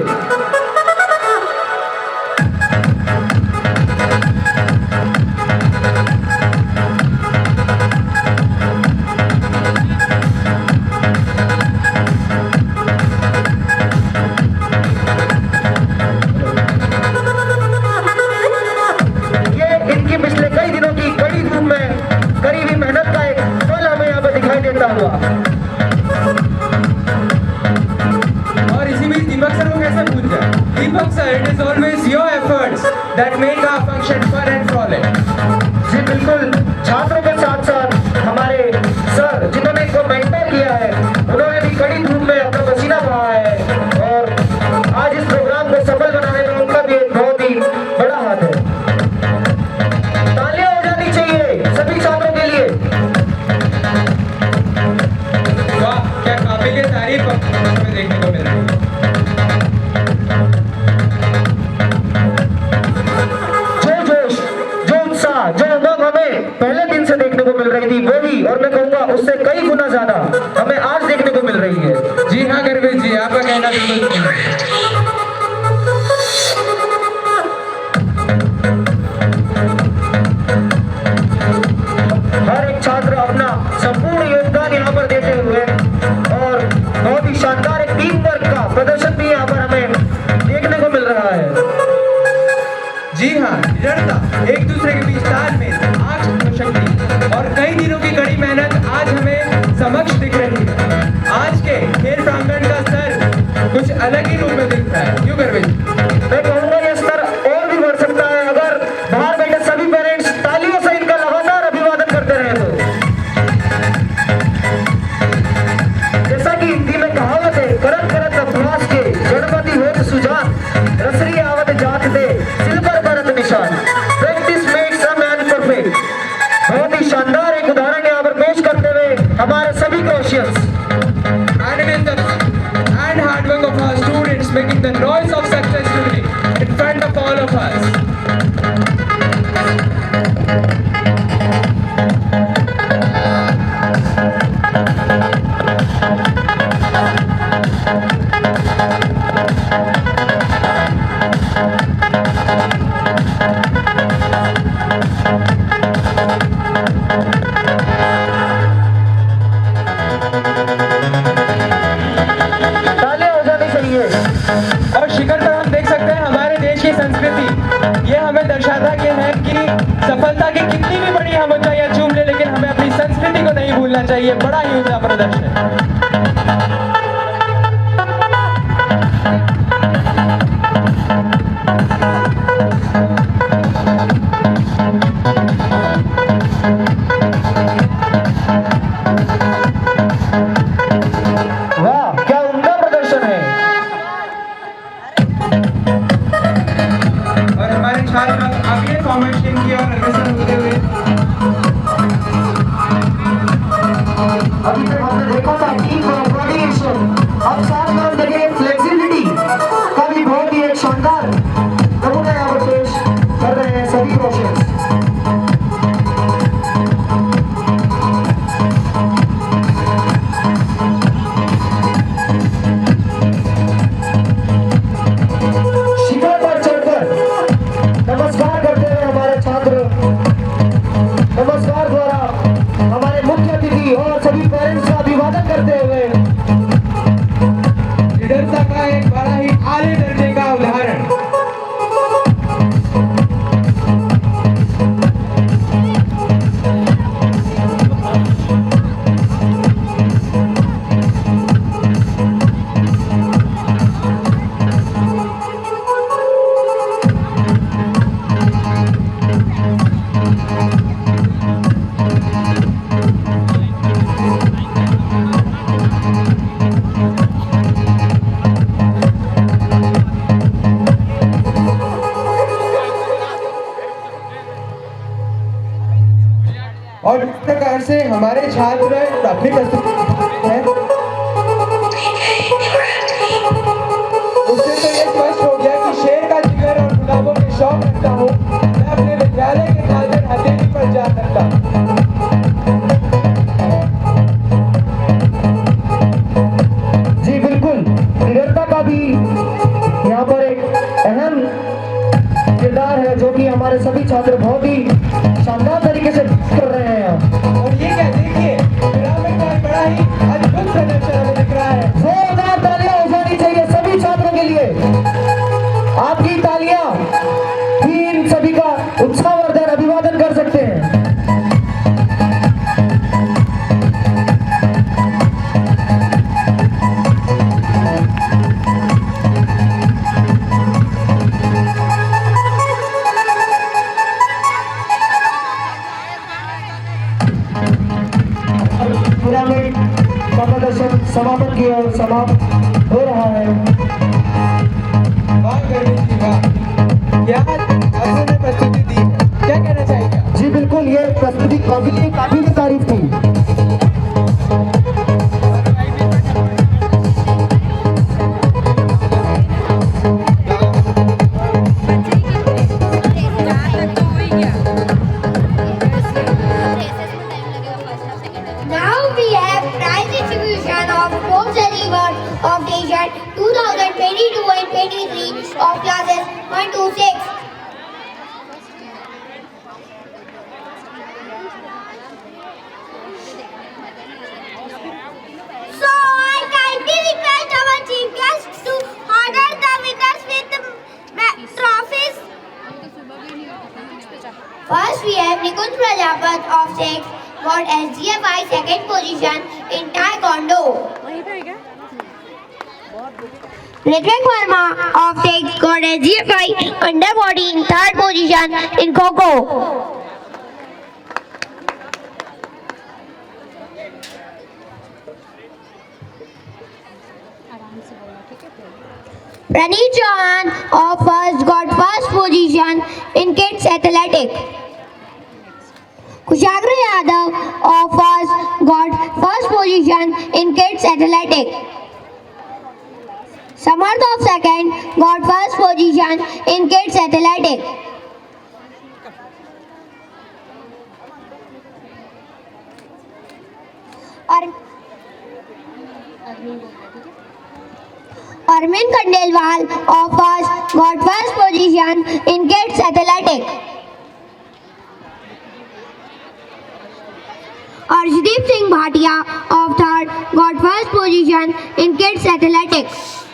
Speaker 7: ये इनकी पिछले कई दिनों की कड़ी धूप
Speaker 8: कहना बिल्कुल सही है।
Speaker 7: हर एक छात्र अपना संपूर्ण योगदान यहाँ पर देते हुए और बहुत ही शानदार एक टीम वर्क का प्रदर्शन भी यहाँ पर हमें देखने को मिल रहा है।
Speaker 6: जी हाँ, निडरता, एक दूसरे के बीच तालमेल, आत्मशक्ति और कई दिनों की कड़ी मेहनत आज हमें समक्ष दिख रही है। आज के खेल प्रांगण का स्तर कुछ अलग ही रूप में दिख रहा है। क्यों गर्वित?
Speaker 7: मैं कहूँगा ये स्तर और भी बढ़ सकता है अगर बाहर बैठे सभी पेरेंट्स तालियों से इनका लगातार अभिवादन करते रहे तो। जैसा कि हिंदी में कहावत है, करत करत अभ्यास के गणपति होत सुजान, रसरी आवत जात दे सिल पर बरत निशान, practice makes a man perfect. बहुत ही शानदार एक उदाहरण यहाँ पर पेश करते हुए हमारे सभी क्रोशियंस
Speaker 6: and hard work of our students making the noise of success today in front of all of us.
Speaker 7: तालियां हो जानी चाहिए।
Speaker 6: और शिखर पर हम देख सकते हैं हमारे देश की संस्कृति, ये हमें दर्शाता कि है कि सफलता की कितनी भी बड़ी हम ऊंचाइयां चूम ले, लेकिन हमें अपनी संस्कृति को नहीं भूलना चाहिए। बड़ा ही उम्दा प्रदर्शन।
Speaker 7: वाह, क्या उम्दा प्रदर्शन है।
Speaker 6: और हमारे छात्र अगले फॉर्मेशन की ओर अग्रसर होते हुए
Speaker 7: अभी तक हमने देखा था टीम कोऑर्डिनेशन, अब साथ में हम देखेंगे फ्लेक्सिबिलिटी का भी बहुत ही एक शानदार नमूना यहाँ पर पेश कर रहे हैं सभी क्रोशियंस। शिखर पर चढ़कर नमस्कार करते हुए हमारे छात्र नमस्कार द्वारा हमारे मुख्य अतिथि और सभी पेरेंट्स का अभिवादन करते हुए
Speaker 6: निडरता का एक बड़ा ही आले दर्जे का उदाहरण। और इस प्रकार से हमारे छात्र अपनी प्रस्तुति है, उससे तो ये स्पष्ट हो गया कि शेर का जिगर और गुलाबों के शौक रखता हूँ मैं अपने विद्यालय के खातिर हथेली पर जा सकता।
Speaker 7: जी बिल्कुल, निडरता का भी यहाँ पर एक अहम किरदार है जो कि हमारे सभी छात्र बहुत ही शानदार तरीके से कर रहे हैं।
Speaker 6: और ये क्या देखिए, पिरामिड का बड़ा ही अद्भुत प्रदर्शन हमें दिख रहा है।
Speaker 7: जोरदार तालियां हो जानी चाहिए सभी छात्रों के लिए। आपकी तालियां भी इन सभी का उत्साहवर्धक अभिवादन कर सकते हैं। पिरामिड का प्रदर्शन समापन की ओर समाप्त हो रहा है।
Speaker 6: वाह गर्वित जी वाह, क्या आपने प्रस्तुति दी है, क्या कहना चाहिए?
Speaker 7: जी बिल्कुल, ये प्रस्तुति काफी तारीफ थी।
Speaker 5: Now we have prize distribution of Post Award occasion First we have Nikunj Prajapat of 6 got SGFI second position in Taekwondo. Ritvik Verma of 6 got SGFI underbody in third position in Kho-Kho. Praneet Chauhan of first got first position in kids athletics. Kushagra Yadav of first got first position in kids athletics. Samarth of second got first position in kids athletics. Armin Khandelwal of first got first position in kids athletics. Arshdeep Singh Bhatia of third got first position in kids athletics.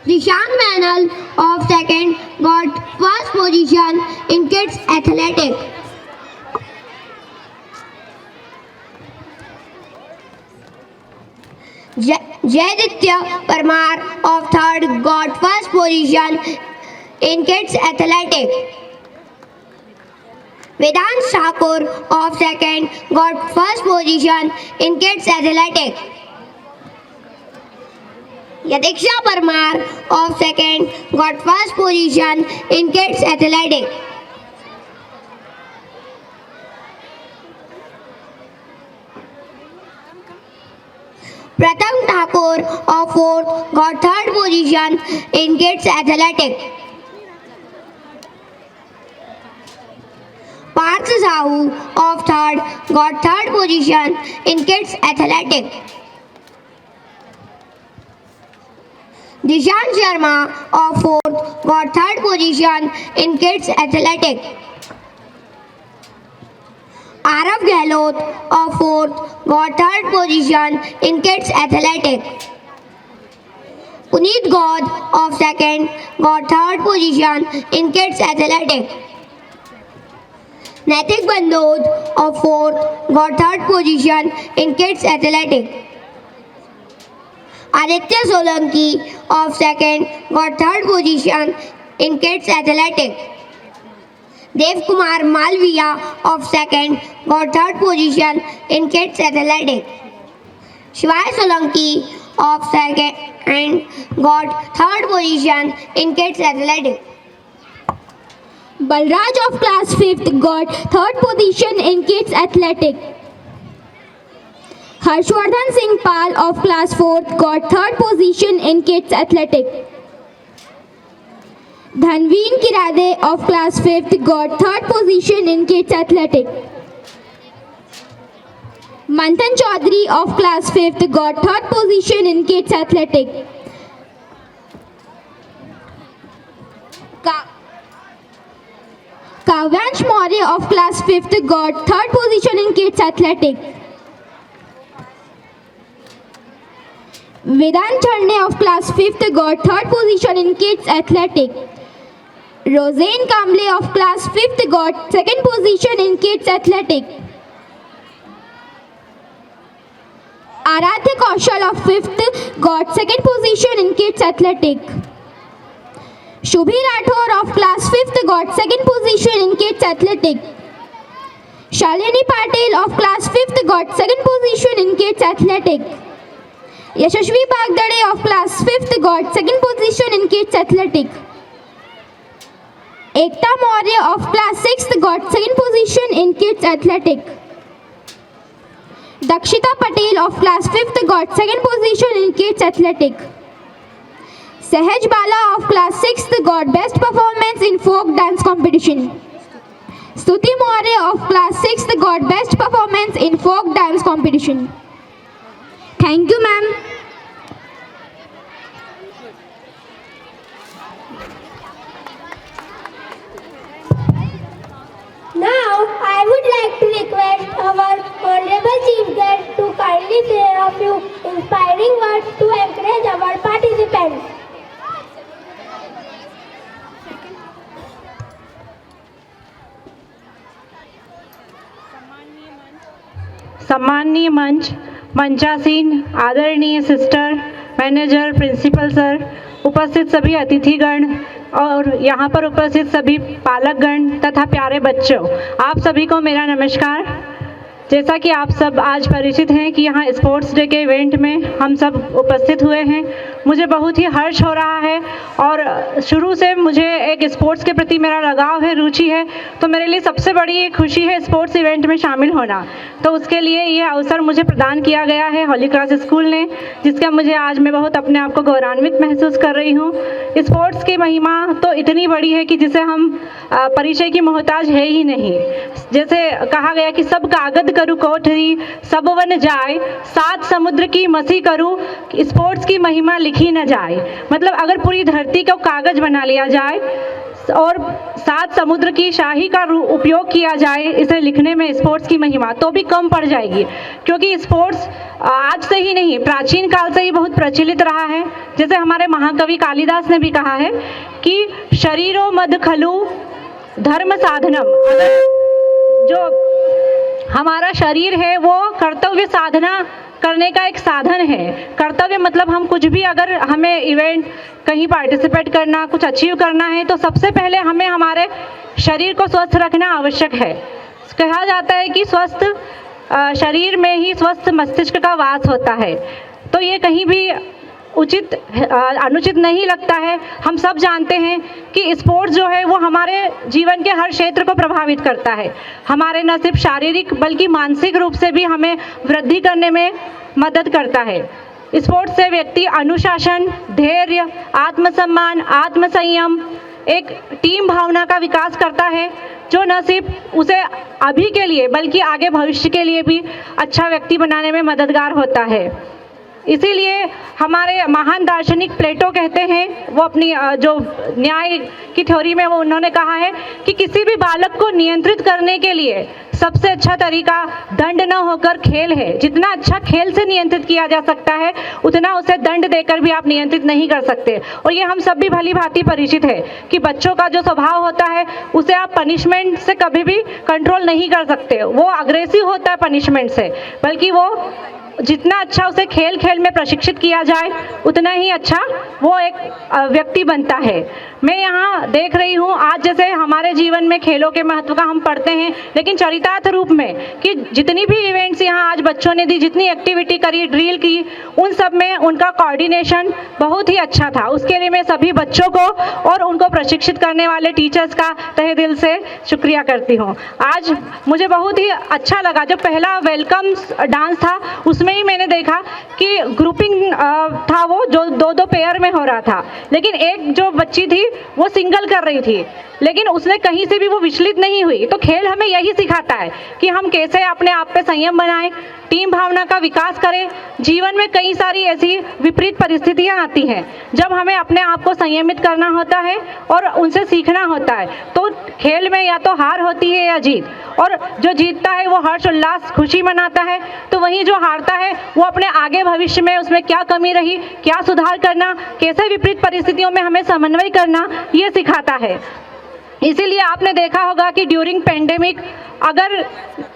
Speaker 5: Dishant Manal of second got first position in kids athletics. Jayaditya Parmar of third got first position in kids athletics. Vedant Thakur of second got first position in kids athletics. Yatiksha Parmar of second got first position in kids athletics. Pratham Thakur of fourth got third position in kids athletics. Parth Sahu of third got third position in kids athletics. Dishant Sharma of fourth got third position in kids athletics. Arav Gehlot of fourth got third position in kids athletics. Puneet God of second got third position in kids athletics. Naitik Bandod of fourth got third position in kids athletics. Aditya Solanki of second got third position in kids athletics. Dev Kumar Malviya of second got third position in kids athletics. Shivai Solanki of second got third position in kids athletics.
Speaker 1: Balraj of class 5th got third position in kids athletics. Harshvardhan Singh Pal of class 4th got third position in kids athletics. Dhanveen Kirade of class 5th got third position in kids athletics. Manthan Chaudhary of class 5th got third position in kids athletics. Kavyansh Maurya of class 5th got third position in kids athletics. Vedant Charne of class 5th got third position in kids athletics. Roseanne Kamble of class 5th got second position in kids athletics. Aradhya Kaushal of 5th got second position in kids athletics. Shubhi Rathore of class 5th got second position in kids athletics. Shalini Patel of class 5th got second position in kids athletics. Yashashvi Bagdade of class 5th got second position in kids athletics. Ekta Maurya of class 6th got second position in kids athletics. Dakshita Patel of class 5th got second position in kids athletics. Sahaj Bala of class 6th got best performance in folk dance competition. Stuti Maurya of class 6th got best performance in folk dance competition. Thank you, ma'am.
Speaker 5: Now, I would like to request our Honorable Chief Guest to kindly say a few inspiring words to encourage our participants.
Speaker 8: सम्माननीय मंच, मंचासीन, आदरणीय sister, manager, principal sir, उपस्थित सभी अतिथिगण और यहाँ पर उपस्थित सभी पालकगण तथा प्यारे बच्चों, आप सभी को मेरा नमस्कार। जैसा कि आप सब आज परिचित हैं कि यहाँ स्पोर्ट्स डे के इवेंट में हम सब उपस्थित हुए हैं, मुझे बहुत ही हर्ष हो रहा है और शुरू से मुझे एक स्पोर्ट्स के प्रति मेरा लगाव है, रुचि है, तो मेरे लिए सबसे बड़ी एक खुशी है स्पोर्ट्स इवेंट में शामिल होना। तो उसके लिए ये अवसर मुझे प्रदान किया गया है होली क्रॉस स्कूल ने, जिसका मुझे आज मैं बहुत अपने आप को गौरवान्वित महसूस कर रही हूँ। स्पोर्ट्स की महिमा तो इतनी बड़ी है कि जिसे हम परिचय की मोहताज है ही नहीं। जैसे कहा गया कि सब कागज करूँ कोठरी, सब वन जाए, 7 समुद्र की मसी करूँ, स्पोर्ट्स की महिमा लिखी न जाए। मतलब अगर पूरी धरती को कागज बना लिया जाए और 7 समुद्र की शाही का उपयोग किया जाए इसे लिखने में स्पोर्ट्स की महिमा, तो भी कम पड़ जाएगी, क्योंकि स्पोर्ट्स आज से ही नहीं, प्राचीन काल से ही बहुत प्रचलित रहा है। जैसे हमारे महाकवि कालिदास ने भी कहा है कि शरीरो मद खलु धर्म साधनम। अगर जो हमारा शरीर है वो कर्तव्य साधना करने का एक साधन है। कर्तव्य मतलब हम कुछ भी, अगर हमें इवेंट कहीं पार्टिसिपेट करना, कुछ अचीव करना है, तो सबसे पहले हमें हमारे शरीर को स्वस्थ रखना आवश्यक है। कहा जाता है कि स्वस्थ शरीर में ही स्वस्थ मस्तिष्क का वास होता है। तो ये कहीं भी उचित अनुचित नहीं लगता है। हम सब जानते हैं कि स्पोर्ट्स जो है वो हमारे जीवन के हर क्षेत्र को प्रभावित करता है। हमारे न सिर्फ शारीरिक बल्कि मानसिक रूप से भी हमें वृद्धि करने में मदद करता है। स्पोर्ट्स से व्यक्ति अनुशासन, धैर्य, आत्मसम्मान, आत्मसंयम, एक टीम भावना का विकास करता है, जो न सिर्फ उसे अभी के लिए बल्कि आगे भविष्य के लिए भी अच्छा व्यक्ति बनाने में मददगार होता है। इसीलिए हमारे महान दार्शनिक प्लेटो कहते हैं, वो अपनी जो न्याय की थ्योरी में वो उन्होंने कहा है कि किसी भी बालक को नियंत्रित करने के लिए सबसे अच्छा तरीका दंड न होकर खेल है। जितना अच्छा खेल से नियंत्रित किया जा सकता है, उतना उसे दंड देकर भी आप नियंत्रित नहीं कर सकते। और ये हम सब भी भली भांति परिचित है कि बच्चों का जो स्वभाव होता है उसे आप पनिशमेंट से कभी भी कंट्रोल नहीं कर सकते। वो अग्रेसिव होता है पनिशमेंट से, बल्कि वो जितना अच्छा उसे खेल खेल में प्रशिक्षित किया जाए उतना ही अच्छा वो एक व्यक्ति बनता है। मैं यहाँ देख रही हूँ आज जैसे हमारे जीवन में खेलों के महत्व का हम पढ़ते हैं, लेकिन चरितार्थ रूप में कि जितनी भी इवेंट्स यहाँ आज बच्चों ने दी, जितनी एक्टिविटी करी, ड्रिल की, उन सब में उनका कोऑर्डिनेशन बहुत ही अच्छा था। उसके लिए मैं सभी बच्चों को और उनको प्रशिक्षित करने वाले टीचर्स का तहे दिल से शुक्रिया करती हूँ। आज मुझे बहुत ही अच्छा लगा, जब पहला वेलकम डांस था उसमें ही मैंने देखा कि ग्रुपिंग था, वो जो 2-2 पेयर में हो रहा था, लेकिन एक जो बच्ची थी वो सिंगल कर रही थी, लेकिन उसने कहीं से भी वो विचलित नहीं हुई। तो खेल हमें यही सिखाता है कि हम कैसे अपने आप पे संयम बनाएं, टीम भावना का विकास करें। जीवन में कई सारी ऐसी विपरीत परिस्थितियां आती हैं जब हमें अपने आप को संयमित करना होता है और उनसे सीखना होता है। तो खेल में या तो हार होती है या जीत, और जो जीतता है वो हर्ष उल्लास खुशी मनाता है, तो वहीं जो हारता है वो अपने आगे भविष्य में उसमें क्या कमी रही, क्या सुधार करना, कैसे विपरीत परिस्थितियों में हमें समन्वय करना, ये सिखाता है। इसीलिए आपने देखा होगा कि ड्यूरिंग पेंडेमिक अगर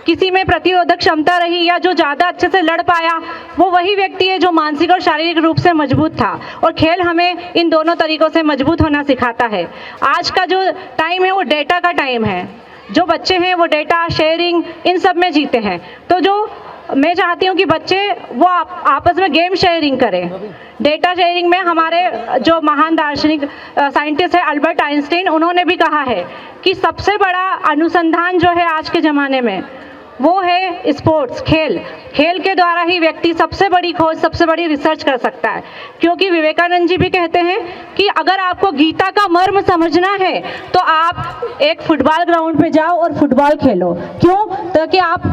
Speaker 8: किसी में प्रतिरोधक क्षमता रही या जो ज़्यादा अच्छे से लड़ पाया, वो वही व्यक्ति है जो मानसिक और शारीरिक रूप से मजबूत था। और खेल हमें इन दोनों तरीकों से मजबूत होना सिखाता है। आज का जो टाइम है वो डेटा का टाइम है। जो बच्चे हैं वो डेटा शेयरिंग इन सब में जीते हैं। तो जो मैं चाहती हूँ कि बच्चे वो आपस में गेम शेयरिंग करें। डेटा शेयरिंग में हमारे जो महान दार्शनिक साइंटिस्ट है अल्बर्ट आइंस्टाइन, उन्होंने भी कहा है कि सबसे बड़ा अनुसंधान जो है आज के ज़माने में वो है स्पोर्ट्स, खेल। खेल के द्वारा ही व्यक्ति सबसे बड़ी खोज, सबसे बड़ी रिसर्च कर सकता है। क्योंकि विवेकानंद जी भी कहते हैं कि अगर आपको गीता का मर्म समझना है तो आप एक फुटबॉल ग्राउंड पे जाओ और फुटबॉल खेलो। क्यों? ताकि आप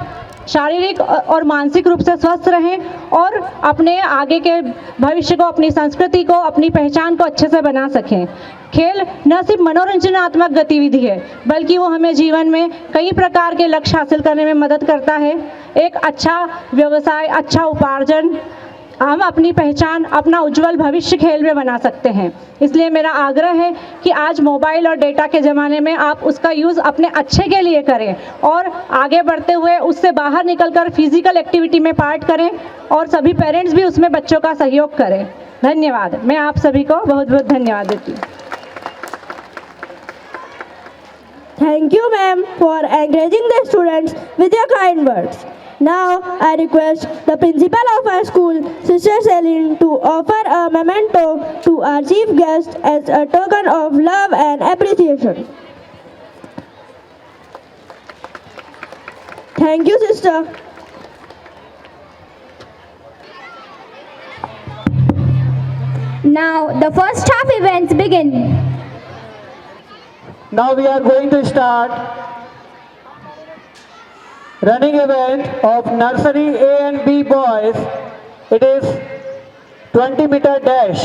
Speaker 8: शारीरिक और मानसिक रूप से स्वस्थ रहें और अपने आगे के भविष्य को, अपनी संस्कृति को, अपनी पहचान को अच्छे से बना सकें। खेल न सिर्फ मनोरंजनात्मक गतिविधि है, बल्कि वो हमें जीवन में कई प्रकार के लक्ष्य हासिल करने में मदद करता है। एक अच्छा व्यवसाय, अच्छा उपार्जन, हम अपनी पहचान, अपना उज्जवल भविष्य खेल में बना सकते हैं। इसलिए मेरा आग्रह है कि आज मोबाइल और डेटा के ज़माने में आप उसका यूज़ अपने अच्छे के लिए करें और आगे बढ़ते हुए उससे बाहर निकलकर फिजिकल एक्टिविटी में पार्ट करें और सभी पेरेंट्स भी उसमें बच्चों का सहयोग करें। धन्यवाद। मैं आप सभी को बहुत बहुत धन्यवाद देती हूँ।
Speaker 1: Thank you, ma'am, for encouraging the students with your kind words. Now, I request the principal of our school, Sister Celine, to offer a memento to our chief guest as a token of love and appreciation. Thank you, sister.
Speaker 5: Now the first half events begin.
Speaker 7: Now we are going to start running event of nursery A and B boys. It is 20-meter dash.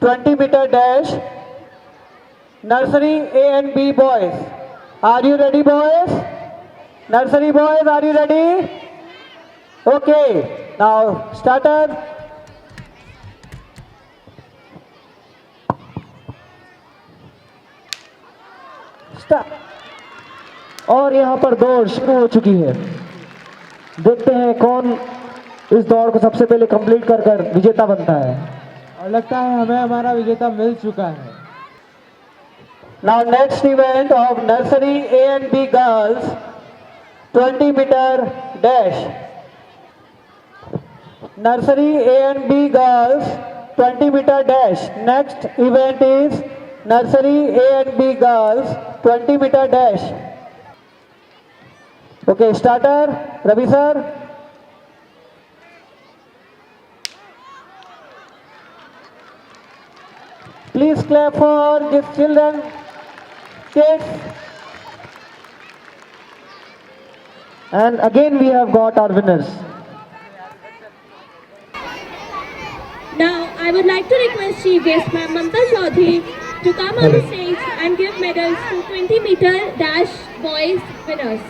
Speaker 7: 20-meter dash. Nursery A and B boys. Are you ready, boys? Nursery boys, are you ready? Okay. Now starter. और यहाँ पर दौड़ शुरू हो चुकी है। देखते हैं कौन इस दौड़ को सबसे पहले कंप्लीट कर विजेता बनता है।
Speaker 6: और लगता है हमें हमारा विजेता मिल चुका है।
Speaker 7: Now next event of nursery A and B girls 20-meter dash. Nursery A and B girls 20-meter dash. Next event is nursery A and B girls 20-meter dash. Okay, starter, Ravi sir. Please clap for these children, kids. And again we have got our winners.
Speaker 1: Now, I would like to request Chief Guest Ma'am Mamta Chaudhary to come on the stage and give medals to 20-meter dash boys winners.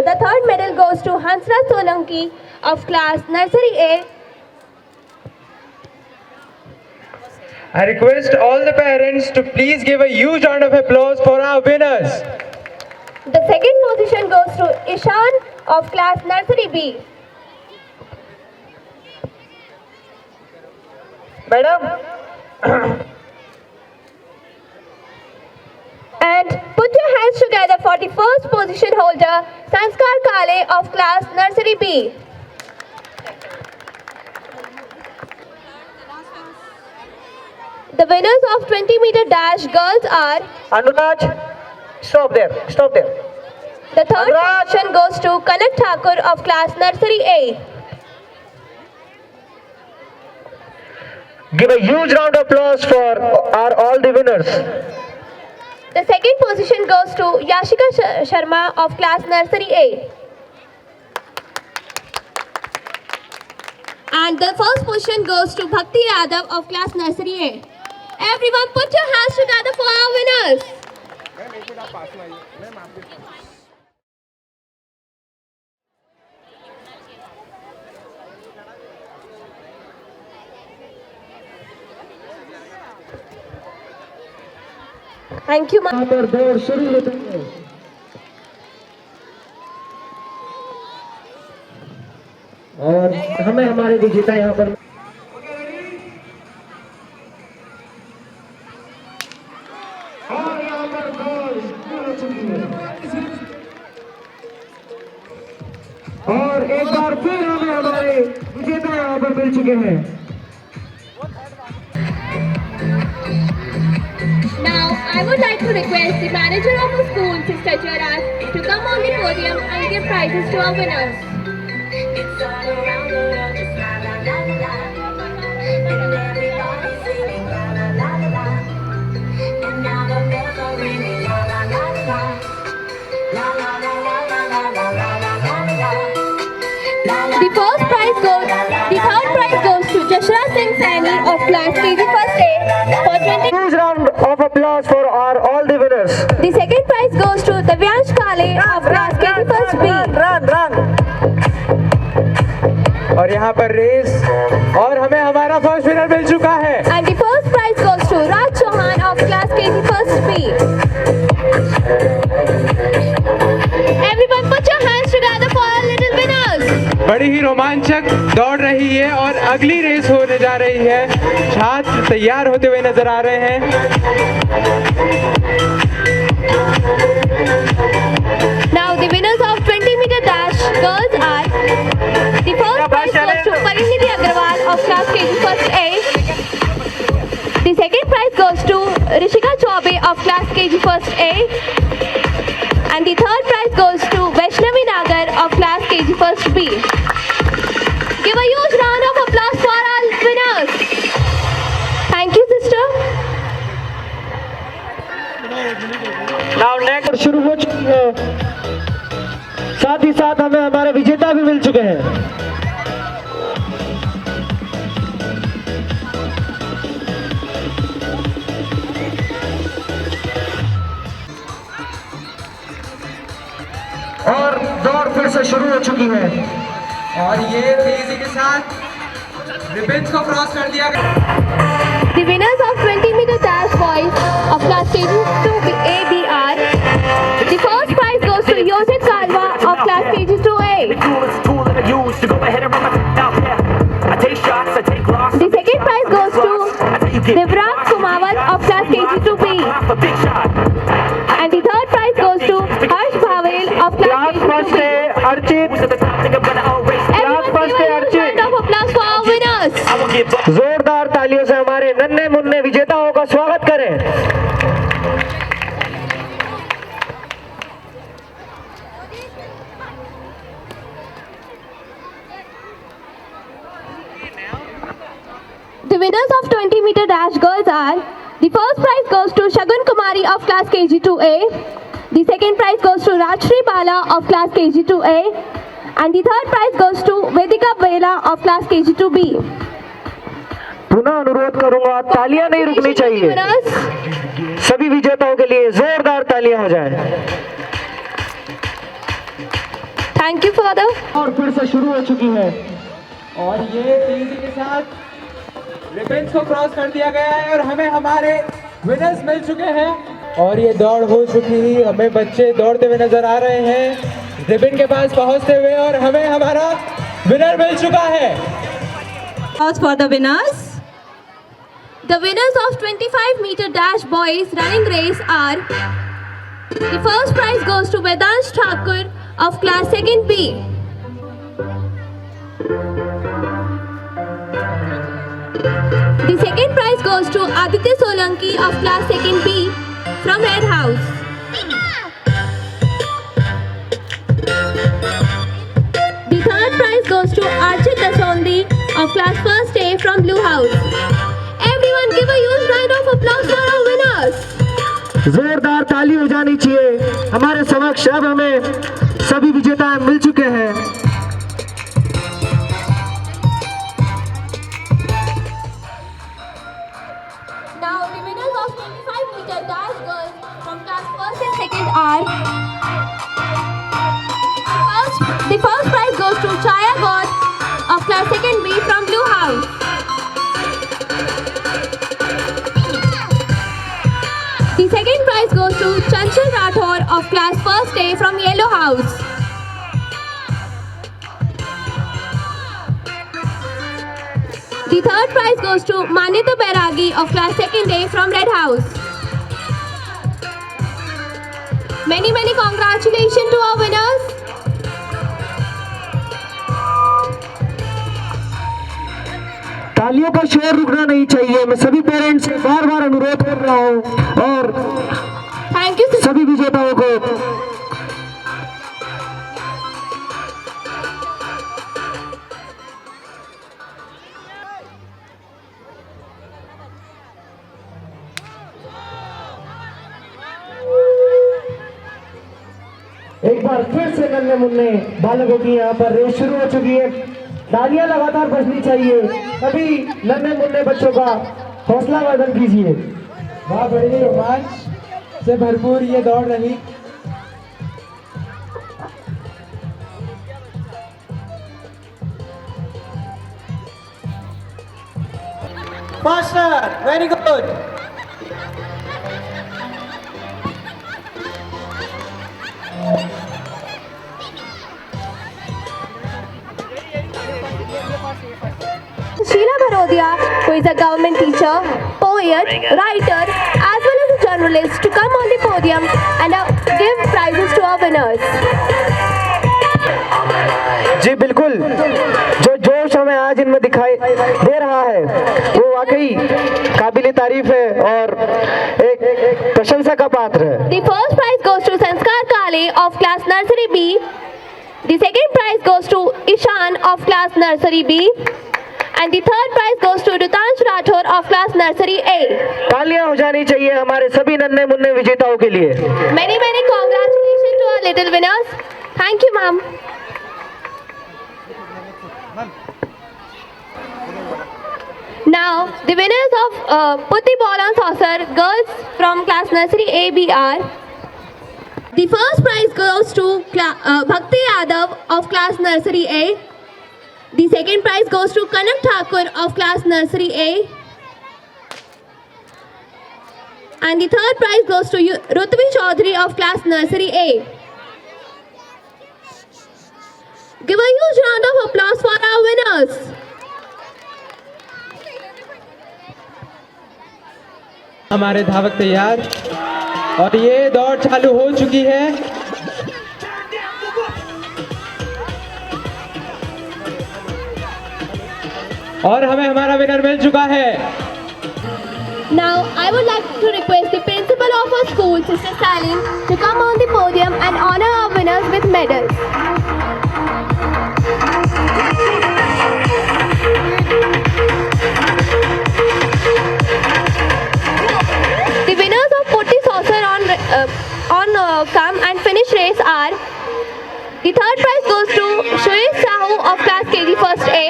Speaker 3: The third medal goes to Hansraj Solanki of class Nursery A.
Speaker 9: I request all the parents to please give a huge round of applause for our winners.
Speaker 3: The second position goes to Ishan of class Nursery B.
Speaker 7: Madam.
Speaker 3: And put your hands together for the first position holder, Sanskar Kale of class Nursery B. The winners of 20-meter dash girls are
Speaker 7: Anuraj, stop there.
Speaker 3: the third position goes to Kanak Thakur of class Nursery A.
Speaker 7: Give a huge round of applause for all the winners.
Speaker 3: The second position goes to Yashika Sharma of class Nursery A. And the first position goes to Bhakti Yadav of class Nursery A. Everyone put your hands together for our winners. Thank you, ma'am.
Speaker 7: यहाँ पर दौड़ शुरू होती है। और हमें हमारे विजेता यहाँ पर और एक बार फिर हमें हमारे विजेता यहाँ पर मिल चुके हैं।
Speaker 1: Now, I would like to request the manager of the school, Sister Gerard, to come on the podium and give prizes to our winners.
Speaker 10: It's all around the world, just la la la la la. And everybody singing la la la la la. And now the bells are ringing la la la la la. La la la la la la la la la la la.
Speaker 1: The third prize goes to Jashra Singh Saini of class KG First A for 20.
Speaker 7: Huge round of applause for all the winners.
Speaker 3: The second prize goes to Divyansh Kale of class KG First B.
Speaker 9: और यहाँ पर race और हमें हमारा first winner मिल चुका है।
Speaker 3: And the first prize goes to Raj Chauhan of class KG first B. Everyone put your hands together for our little winners.
Speaker 9: बड़ी ही रोमांचक दौड़ रही है और अगली रेस होने जा रही है। छात्र तैयार होते हुए नजर आ रहे हैं।
Speaker 3: Now the winners of 20-meter dash girls are the first prize goes to Parinidhi Agrawal of class KG first A. The second prize goes to Rishika Chaube of class KG first A. And the third prize goes to Vaishnavi Nagar of class KG first B. Give a huge round of applause for our winners. Thank you, sister.
Speaker 7: Now next शुरू हो चुकी है, साथ ही साथ हमें हमारे विजेता भी मिल चुके हैं। और दौड़ फिर से शुरू हो चुकी है
Speaker 9: और ये तेजी के साथ रिबन्स को क्रॉस कर दिया गया।
Speaker 3: The winners of 20-meter dash boys of class KG2A B are the first prize goes to Yosit Kalwa of class KG2A. The second prize goes to Divrang Kumawat of class KG2B. And the third prize goes to Harsh Bhavel of class KG2B.
Speaker 7: Archit,
Speaker 3: Everyone give a huge round of applause for our winners.
Speaker 7: जोरदार तालियों से हमारे नन्हे मुन्ने विजेताओं का स्वागत करें।
Speaker 3: The winners of 20-meter dash girls are the first prize goes to Shagun Kumari of class KG2A. The second prize goes to Rajshri Bala of class KG2A. And the third prize goes to Vedika Vela of class KG2B.
Speaker 7: पुनः अनुरोध करूंगा, तालियां नहीं रुकनी चाहिए।
Speaker 3: Winners.
Speaker 7: सभी विजेताओं के लिए जोरदार तालियां हो जाए।
Speaker 3: Thank you, Father.
Speaker 7: और फिर से शुरू हो चुकी है
Speaker 9: और ये तेजी के साथ रिबन्स को क्रॉस कर दिया गया है और हमें हमारे विनर्स मिल चुके हैं। और ये दौड़ हो चुकी है, हमें बच्चे दौड़ते हुए नजर आ रहे हैं रिबन के पास पहुंचते हुए और हमें हमारा विनर मिल चुका है।
Speaker 4: Applause for the winners.
Speaker 3: The winners of 25-meter dash boys running race are the first prize goes to Vedansh Thakur of class 2nd B. The second prize goes to Aditya Solanki of class 2nd B from Red House. The third prize goes to Archit Dasondi of class 1st A from Blue House. Everyone give a huge round of applause for our winners.
Speaker 7: जोरदार ताली हो जानी चाहिए। हमारे समक्ष अब हमें सभी विजेता मिल चुके हैं।
Speaker 3: Now the winners of 25-meter dash girls from class 1st and 2nd are the first prize goes to Chaya God of class 2nd B from Blue House. The second prize goes to Chanchal Rathore of class 1st A from Yellow House. The third prize goes to Manita Bairagi of class 2nd A from Red House. Many congratulations to our winners.
Speaker 7: तालियों का शोर रुकना नहीं चाहिए। मैं सभी parents से बार-बार अनुरोध कर रहा हूँ और
Speaker 3: Thank you.
Speaker 7: सभी विजेताओं को एक बार फिर से नन्हे मुन्ने बालकों की यहाँ पर रेस शुरू हो चुकी है। तालियां लगातार बजनी चाहिए। सभी नन्हे मुन्ने बच्चों का हौसला वर्धन कीजिए।
Speaker 9: वाह, बड़ी रोमांच से भरपूर ये दौड़ रही। Faster. Very good.
Speaker 3: Sheila Barodia, who is a government teacher, poet, writer, as well as a journalist, to come on the podium and give prizes to our winners.
Speaker 7: जी बिल्कुल, जो जोश हमें आज इनमें दिखाई दे रहा है वो वाकई काबिल तारीफ है और एक प्रशंसा का पात्र है।
Speaker 3: The first prize goes to Sanskar Kale of class nursery B. The second prize goes to Ishan of class nursery B. And the third prize goes to Rutansh Rathore of class nursery A.
Speaker 7: तालियां हो जानी चाहिए हमारे सभी नन्हे मुन्ने विजेताओं के लिए।
Speaker 3: Many congratulations to our little winners. Thank you, ma'am. Now, the winners of Putti Ball on Saucer girls from class nursery A, B are. The first prize goes to Bhakti Yadav of class nursery A. The second prize goes to Kanak Thakur of class nursery A. And the third prize goes to Rutvi Chaudhary of class nursery A. Give a huge round of applause for our winners.
Speaker 9: हमारे धावक तैयार और ये दौड़ चालू हो चुकी है। और हमें हमारा विनर मिल चुका है।
Speaker 3: Now, I would like to request the principal of our school, Sister Salim, to come on the podium and honor our winners with medals. The winners of Putti Saucer on come and finish race are. The third prize goes to Suresh Sahu of class KG First A.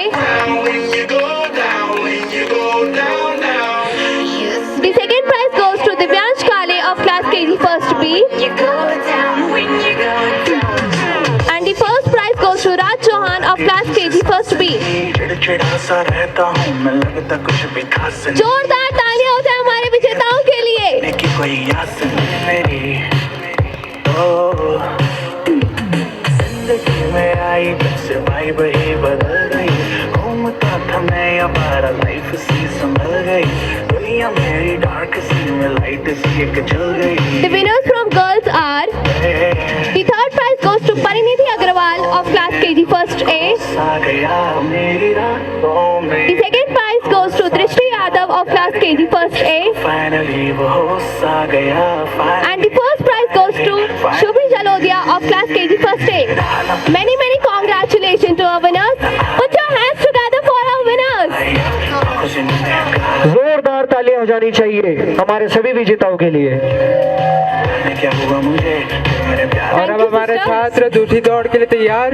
Speaker 3: The second prize goes to Divyansh Kale of class KG First B. And the first prize goes to Raj Chauhan of class KG First B. जोरदार तालियां हो जाए हमारे विजेताओं के लिए।
Speaker 11: जिंदगी में आई बस भाई बही बदल गई, घूमता था मैं हमारा लाइफ सी संभल गई, दुनिया मेरी डार्क सी में लाइट सी एक जल गई।
Speaker 3: The winners from girls are. The third prize goes to Parinidhi Agrawal of class KG First A. The second prize goes to Drishti Yadav of class KG First A. And the first prize goes to Shubhi Jalodia of class KG First A. Many congratulations to our winners. Put your hands together for our winners.
Speaker 7: जोरदार तालियां हो जानी चाहिए हमारे सभी विजेताओं के लिए।
Speaker 9: और अब हमारे छात्र दूसरी दौड़ के लिए तैयार।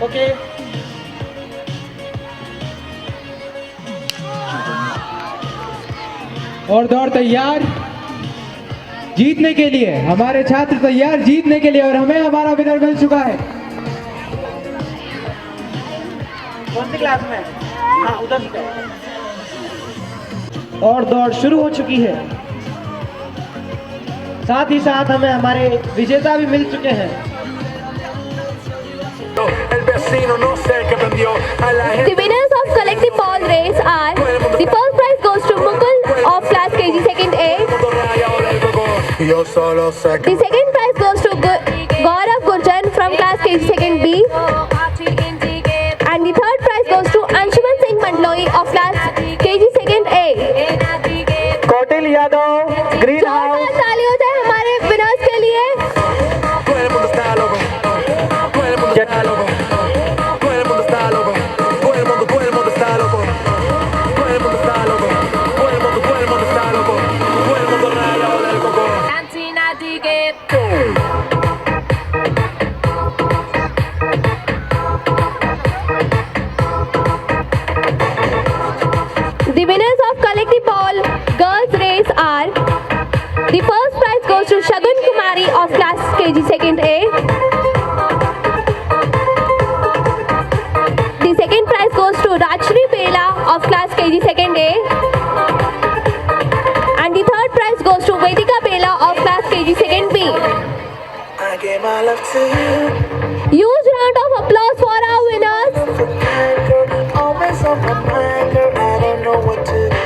Speaker 9: ओके और दौड़ तैयार जीतने के लिए, हमारे छात्र तैयार जीतने के लिए और हमें हमारा विनर मिल चुका है।
Speaker 7: कौन सी क्लास में? हाँ उधर से। और दौड़ शुरू हो चुकी है, साथ ही साथ हमें हमारे विजेता भी मिल चुके हैं।
Speaker 3: The winners of collective ball race are. The first prize goes to Mukul of class KG Second A. The second prize goes to Gaurav Gurjan from class KG Second B. And the third prize goes to Anshuman Singh Mandloi of class KG Second A.
Speaker 7: Kautil Yadav green house.
Speaker 3: ताली हो जाए हमारे winners के लिए। The winners of collective ball girls race are. The first prize goes to Shagun Kumari of class KG Second A. The second prize goes to Rajshri Bela of class KG Second A. And the third prize goes to Vedika Bela of class KG Second B.
Speaker 11: I gave my love to you.
Speaker 3: Huge round of applause for our winners.
Speaker 11: Always on my mind, girl. I don't know what to do.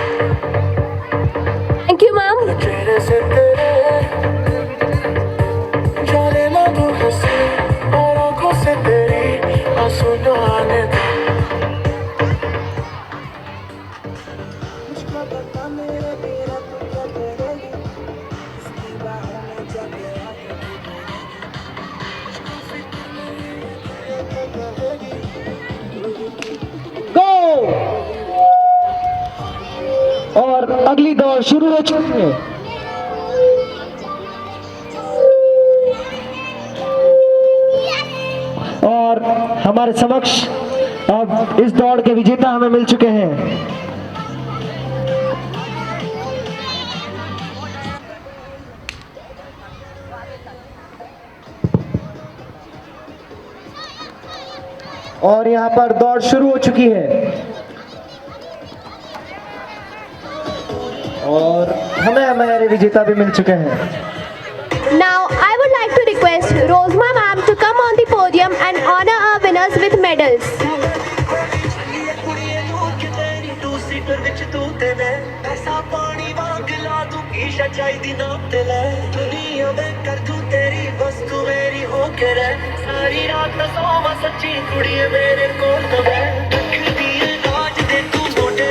Speaker 3: Thank you, ma'am.
Speaker 11: Trade us in the जाने लगूं हंसी और आंखों से तेरी आंसू न आने दे मुझको बता मेरे मेरा तू क्या करेगी इसकी बाहों में जब आके तू मुझको फिक्र नहीं क्या करेगी
Speaker 7: और अगली दौड़ शुरू हो चुकी है। और हमारे समक्ष अब इस दौड़ के विजेता हमें मिल चुके हैं। और यहाँ पर दौड़ शुरू हो चुकी है और हमें हमारे विजेता भी मिल चुके हैं।
Speaker 3: Now, I would like to request Rosma ma'am to come on the podium and honor our winners with medals.
Speaker 11: सारी रात सोवा सच्ची कुड़ी मेरे कोल तो रखदी है राज दे तू मोटे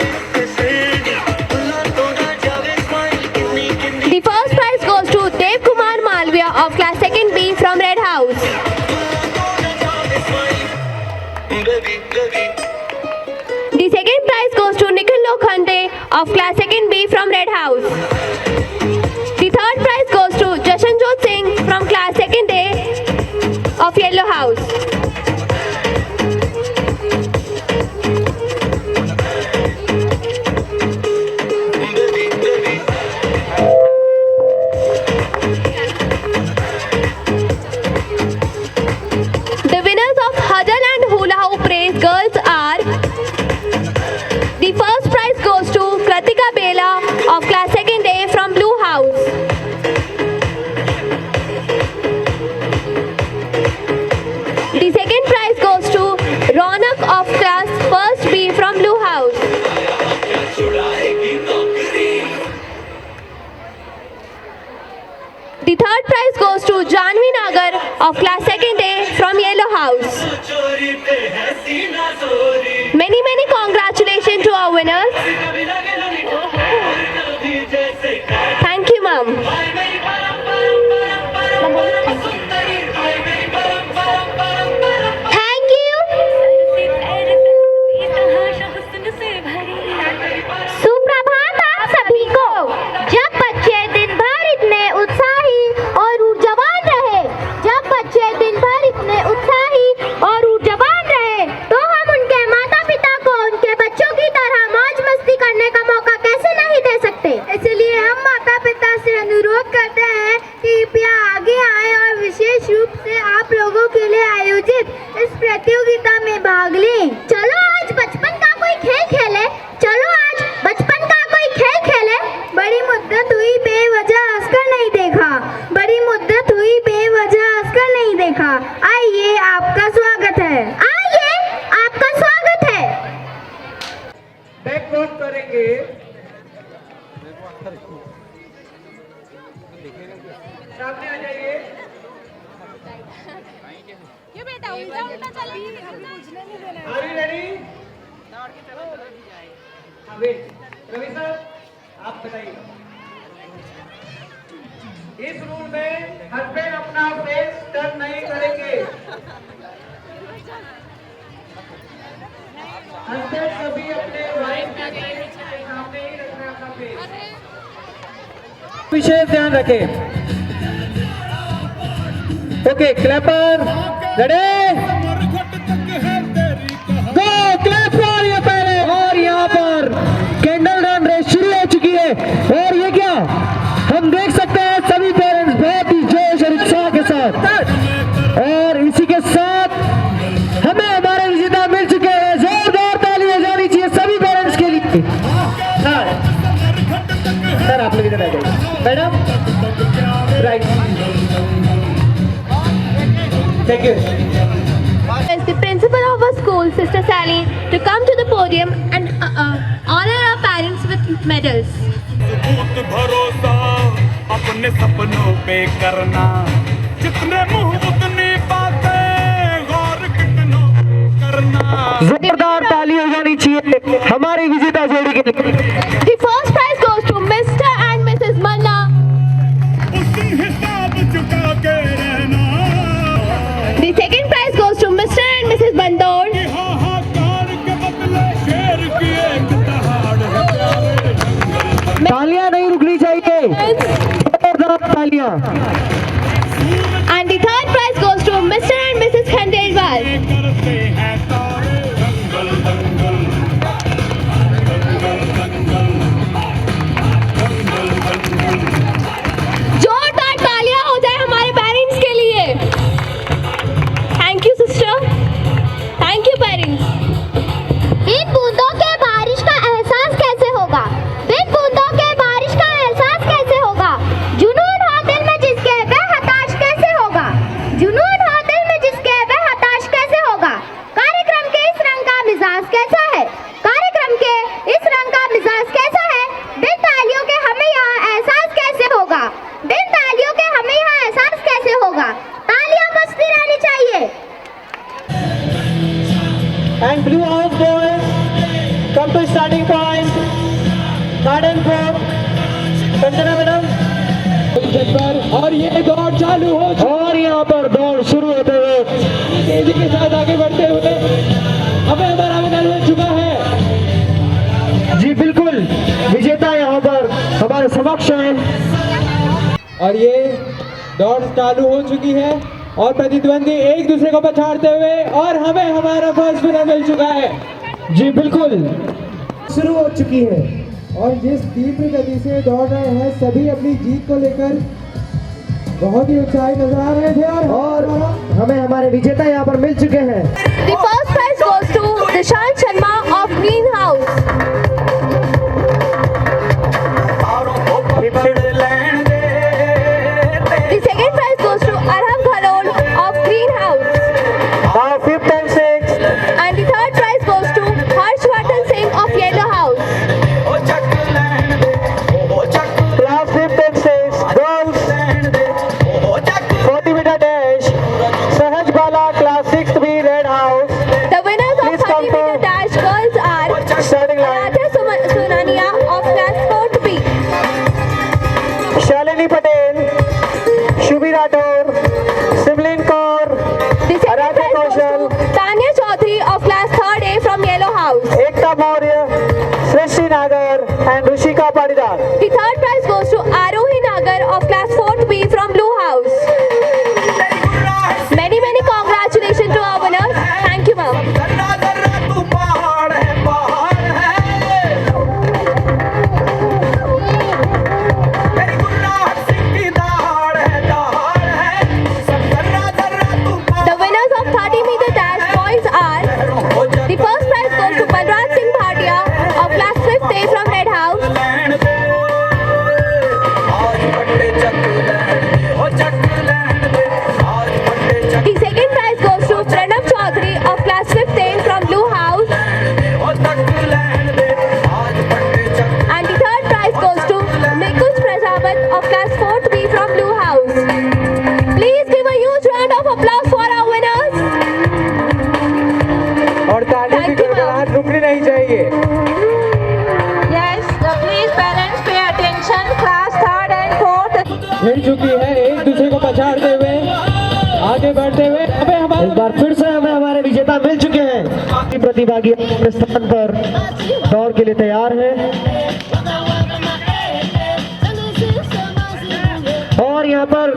Speaker 3: The first prize goes to Dev Kumar Malviya of class 2nd B from Red House. The second prize goes to Nikhil Lokhande of class 2nd B from Red House. The third prize goes to Jashanjot Singh from class 2nd A of Yellow House. The winners of Huddle and Hula Hoop Race Girls are: the first prize goes to Kratika Bela of class 2nd A from Blue House. The second prize goes to Ronak of class 1st B from Blue House. The third prize goes to Janvi Nagar of class 2nd A from Yellow House. Many congratulations to our winners. Thank you, ma'am. Thank you. सुप्रभात आप सभी को। जब बच्चे दिन भर इतने उत्साही और ऊर्जावान रहे, जब बच्चे दिन भर इतने उत्साही और ऊर्जावान रहे, तो हम उनके माता पिता को उनके बच्चों की तरह मौज मस्ती करने का मौका कैसे नहीं दे सकते। इसलिए हम माता पिता से अनुरोध करते हैं कि कृपया आगे आए और विशेष रूप से आप लोगों के लिए आयोजित इस प्रतियोगिता में भाग लें। चलो आज बचपन का कोई खेल खेले, चलो आज बचपन का कोई खेल खेले। बड़ी मुद्दत हुई बेवजह हंसकर नहीं देखा, बड़ी मुद्दत हुई बेवजह हंसकर नहीं देखा। आइए आपका स्वागत है, आइए आपका स्वागत है।
Speaker 7: बैकवॉक करेंगे। सामने आ जाइए।
Speaker 2: ये बेटा उल्टा उल्टा चल रही है,
Speaker 7: Are you ready? हाँ, wait. रवि सर, आप बताइए। इस रूल में हस्बैंड अपना फेस टर्न नहीं करेंगे। हस्बैंड कभी अपने वाइफ के सामने ही रखना अपना फेस। विशेष ध्यान रखें। Okay, Clapper, ready, go, clap for ये पहले। और यहाँ पर कैंडल रन रेस शुरू हो चुकी है और ये क्या हम देख सकते हैं सभी पेरेंट्स बहुत ही जोश और उत्साह के साथ
Speaker 6: Thank you.
Speaker 1: As the principal of our school, Sister Sally, to come to the podium and honor our parents with medals.
Speaker 11: सबूत भरोसा अपने सपनों पे करना, जितने मुंह उतनी बातें, गौर कितनों करना।
Speaker 7: जोरदार ताली हो जानी चाहिए हमारी विजेता जोड़ी के लिए।
Speaker 1: The first prize goes to Mr. and Mrs. Manna.
Speaker 11: उसी हिसाब चुका के रहना,
Speaker 1: The second prize goes to Mr. and Mrs. Bandor.
Speaker 11: कि हाहाकार के बदले शेर की एक दहाड़ है प्यारे।
Speaker 7: तालियां नहीं रुकनी चाहिए, जोरदार तालियां।
Speaker 1: And the third prize goes to Mr. and Mrs. Khandelwal.
Speaker 11: करते हैं तारे दंगल दंगल दंगल दंगल दंगल दंगल।
Speaker 1: जोरदार तालियां हो जाए हमारे पेरेंट्स के लिए। Thank you, sister. Thank you, parents.
Speaker 5: इन बूंदों के बारिश का एहसास कैसे होगा? बिन बूंदों के बारिश का एहसास कैसे होगा? जुनून हो दिल में जिसके वह हताश कैसे होगा? जुनून हो दिल में जिसके वह हताश कैसे होगा? कार्यक्रम के इस रंग का मिजाज कैसा है? कार्यक्रम के इस रंग का मिजाज कैसा है? बिन तालियों के हमें यहाँ एहसास कैसे होगा? बिन तालियों के हमें यहाँ एहसास कैसे होगा? तालियां बजती रहनी चाहिए।
Speaker 9: And Blue House boys, come to starting point. Third and fourth. Sanjana madam. और ये दौड़ चालू हो
Speaker 7: और यहाँ पर दौड़ शुरू होते हुए
Speaker 9: तेजी के साथ आगे बढ़ते हुए हमें हमारा विनर मिल चुका है।
Speaker 7: जी बिल्कुल, विजेता यहाँ पर हमारे समक्ष है।
Speaker 9: और ये दौड़ चालू हो चुकी है और प्रतिद्वंदी एक दूसरे को पछाड़ते हुए और हमें हमारा फर्स्ट विनर मिल चुका है।
Speaker 7: जी बिल्कुल, शुरू हो चुकी है।
Speaker 9: और जिस तीव्र गति से दौड़ रहे हैं सभी अपनी जीत को लेकर बहुत ही उत्साहित नजर आ रहे थे
Speaker 7: और हमें हमारे विजेता यहाँ पर मिल चुके हैं।
Speaker 1: The first prize goes to Dishant Sharma of Greenhouse. The second prize goes to Arham Ghalol of Greenhouse.
Speaker 7: Now fifth and sixth.
Speaker 1: And the third prize goes to Harshvardhan Singh of Yellow House.
Speaker 7: Class fifth and sixth, girls, 40-meter dash. Sahaj Bala, class 6th B, Red House.
Speaker 1: The winners of
Speaker 7: Please come
Speaker 1: 30-meter
Speaker 7: to
Speaker 1: dash girls are
Speaker 7: starting line.
Speaker 1: Radha Sunania of class 4th B.
Speaker 7: Shalini Patel, Shubhi Rathore, Simlin Kaur,
Speaker 1: The second
Speaker 7: Aradhya
Speaker 1: prize goes
Speaker 7: Kaushal,
Speaker 1: to Tanya Chaudhary of class 3rd A from Yellow House.
Speaker 7: Ekta Maurya, Srishti Nagar, and Rushika Padidar.
Speaker 1: The third prize goes to Arohi Nagar of class 4th B from Blue House. Many congratulations to our winners. Thank you, ma'am. The winners of 30-meter dash boys are the first prize goes to Balraj Singh Bhatia of class 5th A from Red House. The second prize goes to Pranav Chaudhary of class 5th A from Blue House. And the third prize goes to Nikush Prajapat of class 4th B from Blue House. Please give a huge round of applause for our winners.
Speaker 9: और तालियों की
Speaker 1: Thank you,
Speaker 9: गड़गड़ाहट रुकनी नहीं चाहिए।
Speaker 8: Yes, please parents pay attention. Class 3rd and 4th.
Speaker 9: मिल चुकी है एक दूसरे को पछाड़ते हुए आगे बढ़ते हुए हमें
Speaker 7: एक
Speaker 9: हमारा
Speaker 7: बार फिर से हमें हमारे विजेता मिल चुके हैं। बाकी प्रतिभागी अपने स्थान पर दौड़ के लिए तैयार हैं। और यहाँ पर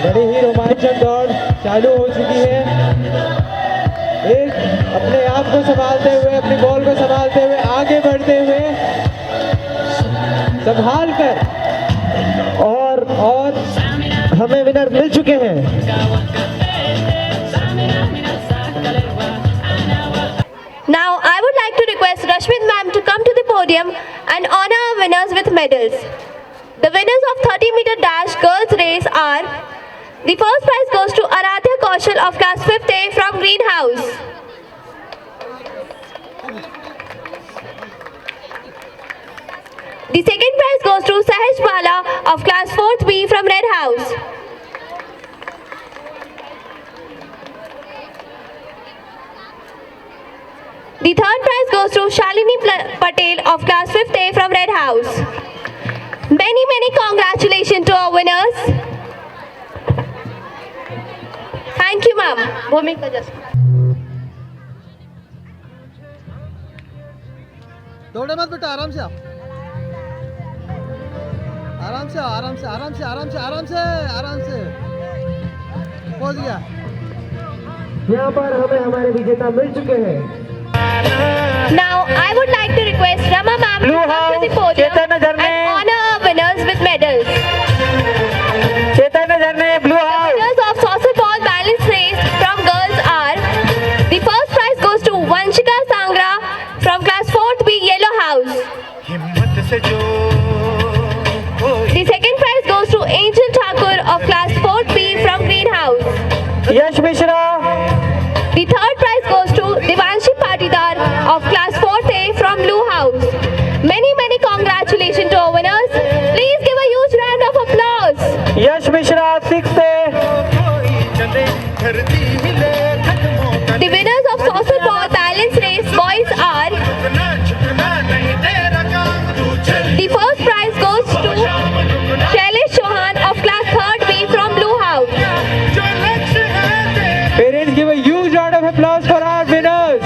Speaker 9: बड़ी ही रोमांचक दौड़ चालू हो चुकी है। एक अपने आप को संभालते हुए अपनी बॉल को संभालते हुए आगे बढ़ते हुए संभाल कर
Speaker 7: और हमें विनर मिल चुके हैं।
Speaker 1: Now I would like to request Rashmit ma'am to come to the podium and honor our winners with medals. The winners of 30-meter dash girls race are
Speaker 3: The first prize goes to Aradhya Kaushal of class 5th A from Greenhouse. The second prize goes to Sahaj Bala of class 4th B from Red House. The third prize goes to Shalini Patel of class 5th A from Red House. Many congratulations to our winners. Thank you, ma'am. Bhumika just.
Speaker 6: दौड़े मत बेटा, आराम से आओ, आराम से आओ, आराम से, आराम से, आराम से, आराम से, आराम से। पहुंच गया।
Speaker 7: यहाँ पर हमें हमारे विजेता मिल चुके हैं।
Speaker 3: Now, I would like to request Rama ma'am to come to the podium and honor our winners with medals. The winners of saucer ball balance race from girls are: the first prize goes to Vanshika Sangra from class 4th B Yellow House. The second prize goes to Angel Thakur of class 4th B from Greenhouse.
Speaker 7: Yash Mishra.
Speaker 3: The third prize goes to Devanshi Patidar of class 4th A from Blue House. Many congratulations to our winners. Please give a huge round of applause.
Speaker 7: Yash Mishra 6th A।
Speaker 3: The winners of saucer ball balance race boys are: the first prize goes to Shailesh Chauhan of class 3rd B from Blue House.
Speaker 9: Parents, give a huge round of applause for our winners.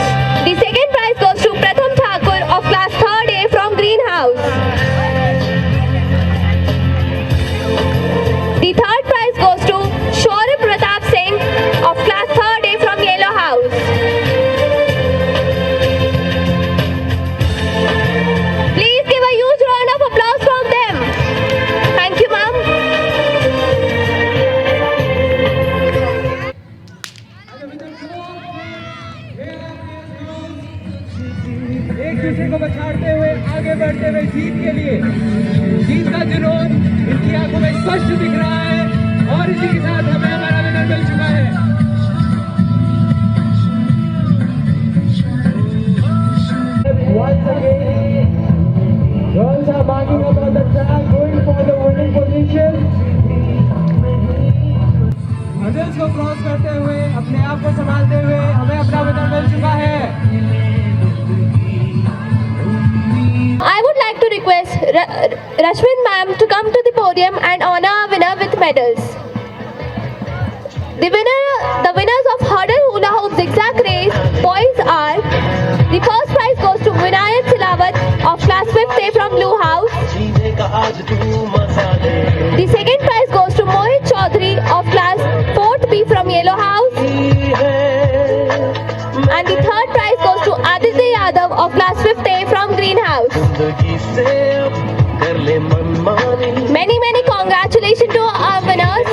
Speaker 3: The second prize goes to Pratham Thakur of class 3rd A from Greenhouse. The third prize goes to Shaurya Pratap Singh of class 3rd A from Yellow House. Please give a huge round of applause from them. Thank you, ma'am.
Speaker 9: एक दूसरे को बचाते हुए आगे बढ़ते हुए जीत के लिए, जीत का जुनून इनकी आंखों में स्पष्ट दिख रहा है और इसी के साथ हमें हमारा विनर मिल चुका है। Once again, girls are marking up on the track, going for the winning position. Hurdles को क्रॉस करते हुए, अपने आप को संभालते हुए हमें अपना विनर मिल चुका है।
Speaker 3: I would like to request Rashmin ma'am to come to the podium and honor our winner with medals. The winners of hurdle hula hoop zigzag race boys are: the first prize goes to Vinayat Silawat of class 5th A from Blue House. The second prize goes to Mohit Chaudhary of class 4th B from Yellow House. And the third prize goes to Aditya Yadav of class 5th A from Greenhouse. Many congratulations to our winners.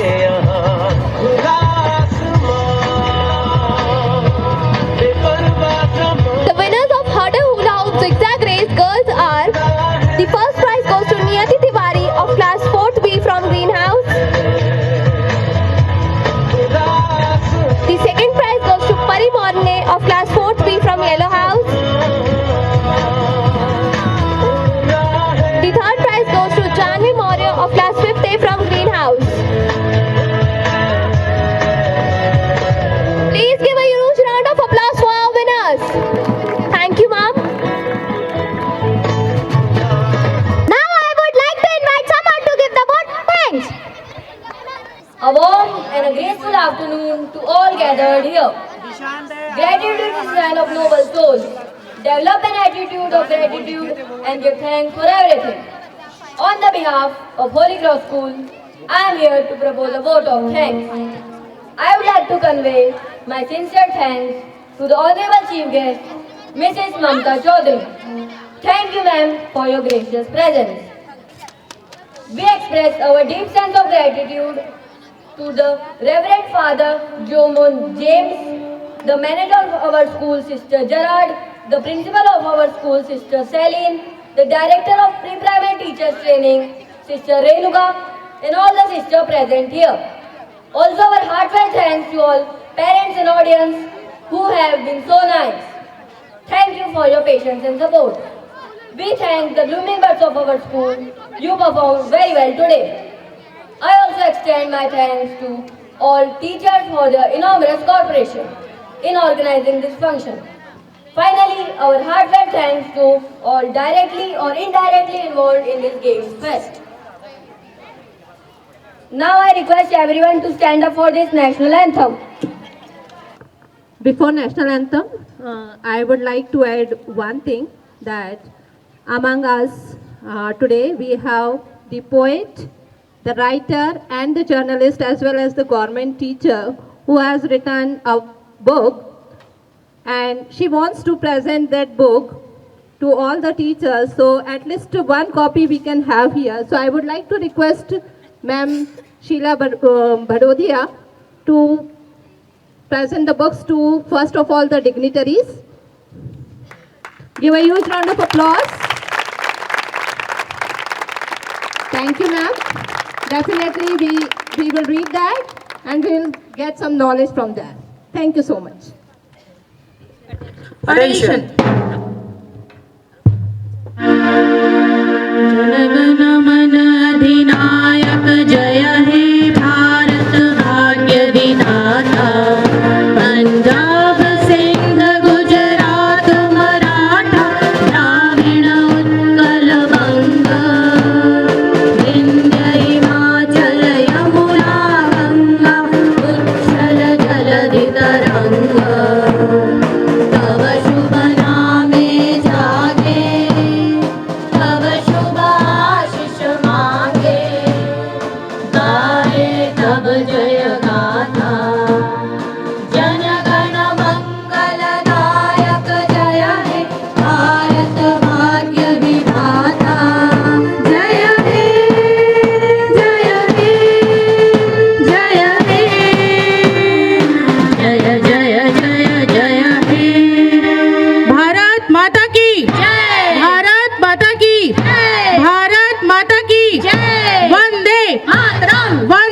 Speaker 3: The winners of hurdle hula hoop zigzag race girls are: the first prize goes to Niyati Tiwari of class 4th B from Greenhouse. The second prize goes to Pari Morne of class 4th B from Yellow House. The third prize goes to Janvi Maurya of class 5th A from Greenhouse. Please give a huge round of applause for our winners. Thank you, ma'am.
Speaker 1: Now I would like to invite someone to give the vote thanks.
Speaker 12: A warm and a graceful afternoon to all gathered here. Gratitude is a sign of noble souls. Develop an attitude of gratitude and give thanks for everything. On the behalf of Holy Cross School, I am here to propose a vote of thanks. I would like to convey my sincere thanks to the Honorable Chief Guest, Mrs. Mamta Chaudhary. Thank you, ma'am, for your gracious presence. We express our deep sense of gratitude to the Reverend Father Jomon James, the manager of our school, Sister Gerard, the principal of our school, Sister Celine, the director of pre-primary teachers training, Sister Renuka, and all the sisters present here. Also, our heartfelt thanks to all parents and audience who have been so nice. Thank you for your patience and support. We thank the blooming buds of our school. You performed very well today. I also extend my thanks to all teachers for their enormous cooperation in organizing this function. Finally, our heartfelt thanks to all directly or indirectly involved in this Games Fest. Now I request everyone to stand up for this national anthem.
Speaker 13: Before national anthem, I would like to add one thing, that among us today we have the poet, the writer and the journalist, as well as the government teacher who has written a book, and she wants to present that book to all the teachers. So at least one copy we can have here. So I would like to request Ma'am Sheila Bhadodia to present the books to first of all the dignitaries. Give a huge round of applause. Thank you, ma'am. Definitely we will read that and we will get some knowledge from that. Thank you so much.
Speaker 8: Attention.
Speaker 10: अधिनायक जय हे भारत भाग्य विधाता पंजाब सिंध गुजरात मराठा द्राविण उत्कल बंग विंध्य हिमाचल यमुना गंगा उच्छल जलधि तरंग तव शुभ नामे जागे तव शुभ आशीष मांगे गाए तब जय गाथा जन गण मंगलदायक जय हे भारत भाग्य विधाता जय हे जय हे जय हे जय जय जय जय हे
Speaker 8: भारत माता की
Speaker 10: जय
Speaker 8: भारत माता की
Speaker 10: जय
Speaker 8: भारत माता की
Speaker 10: जय
Speaker 8: वंदे
Speaker 10: मातरम
Speaker 8: वंदे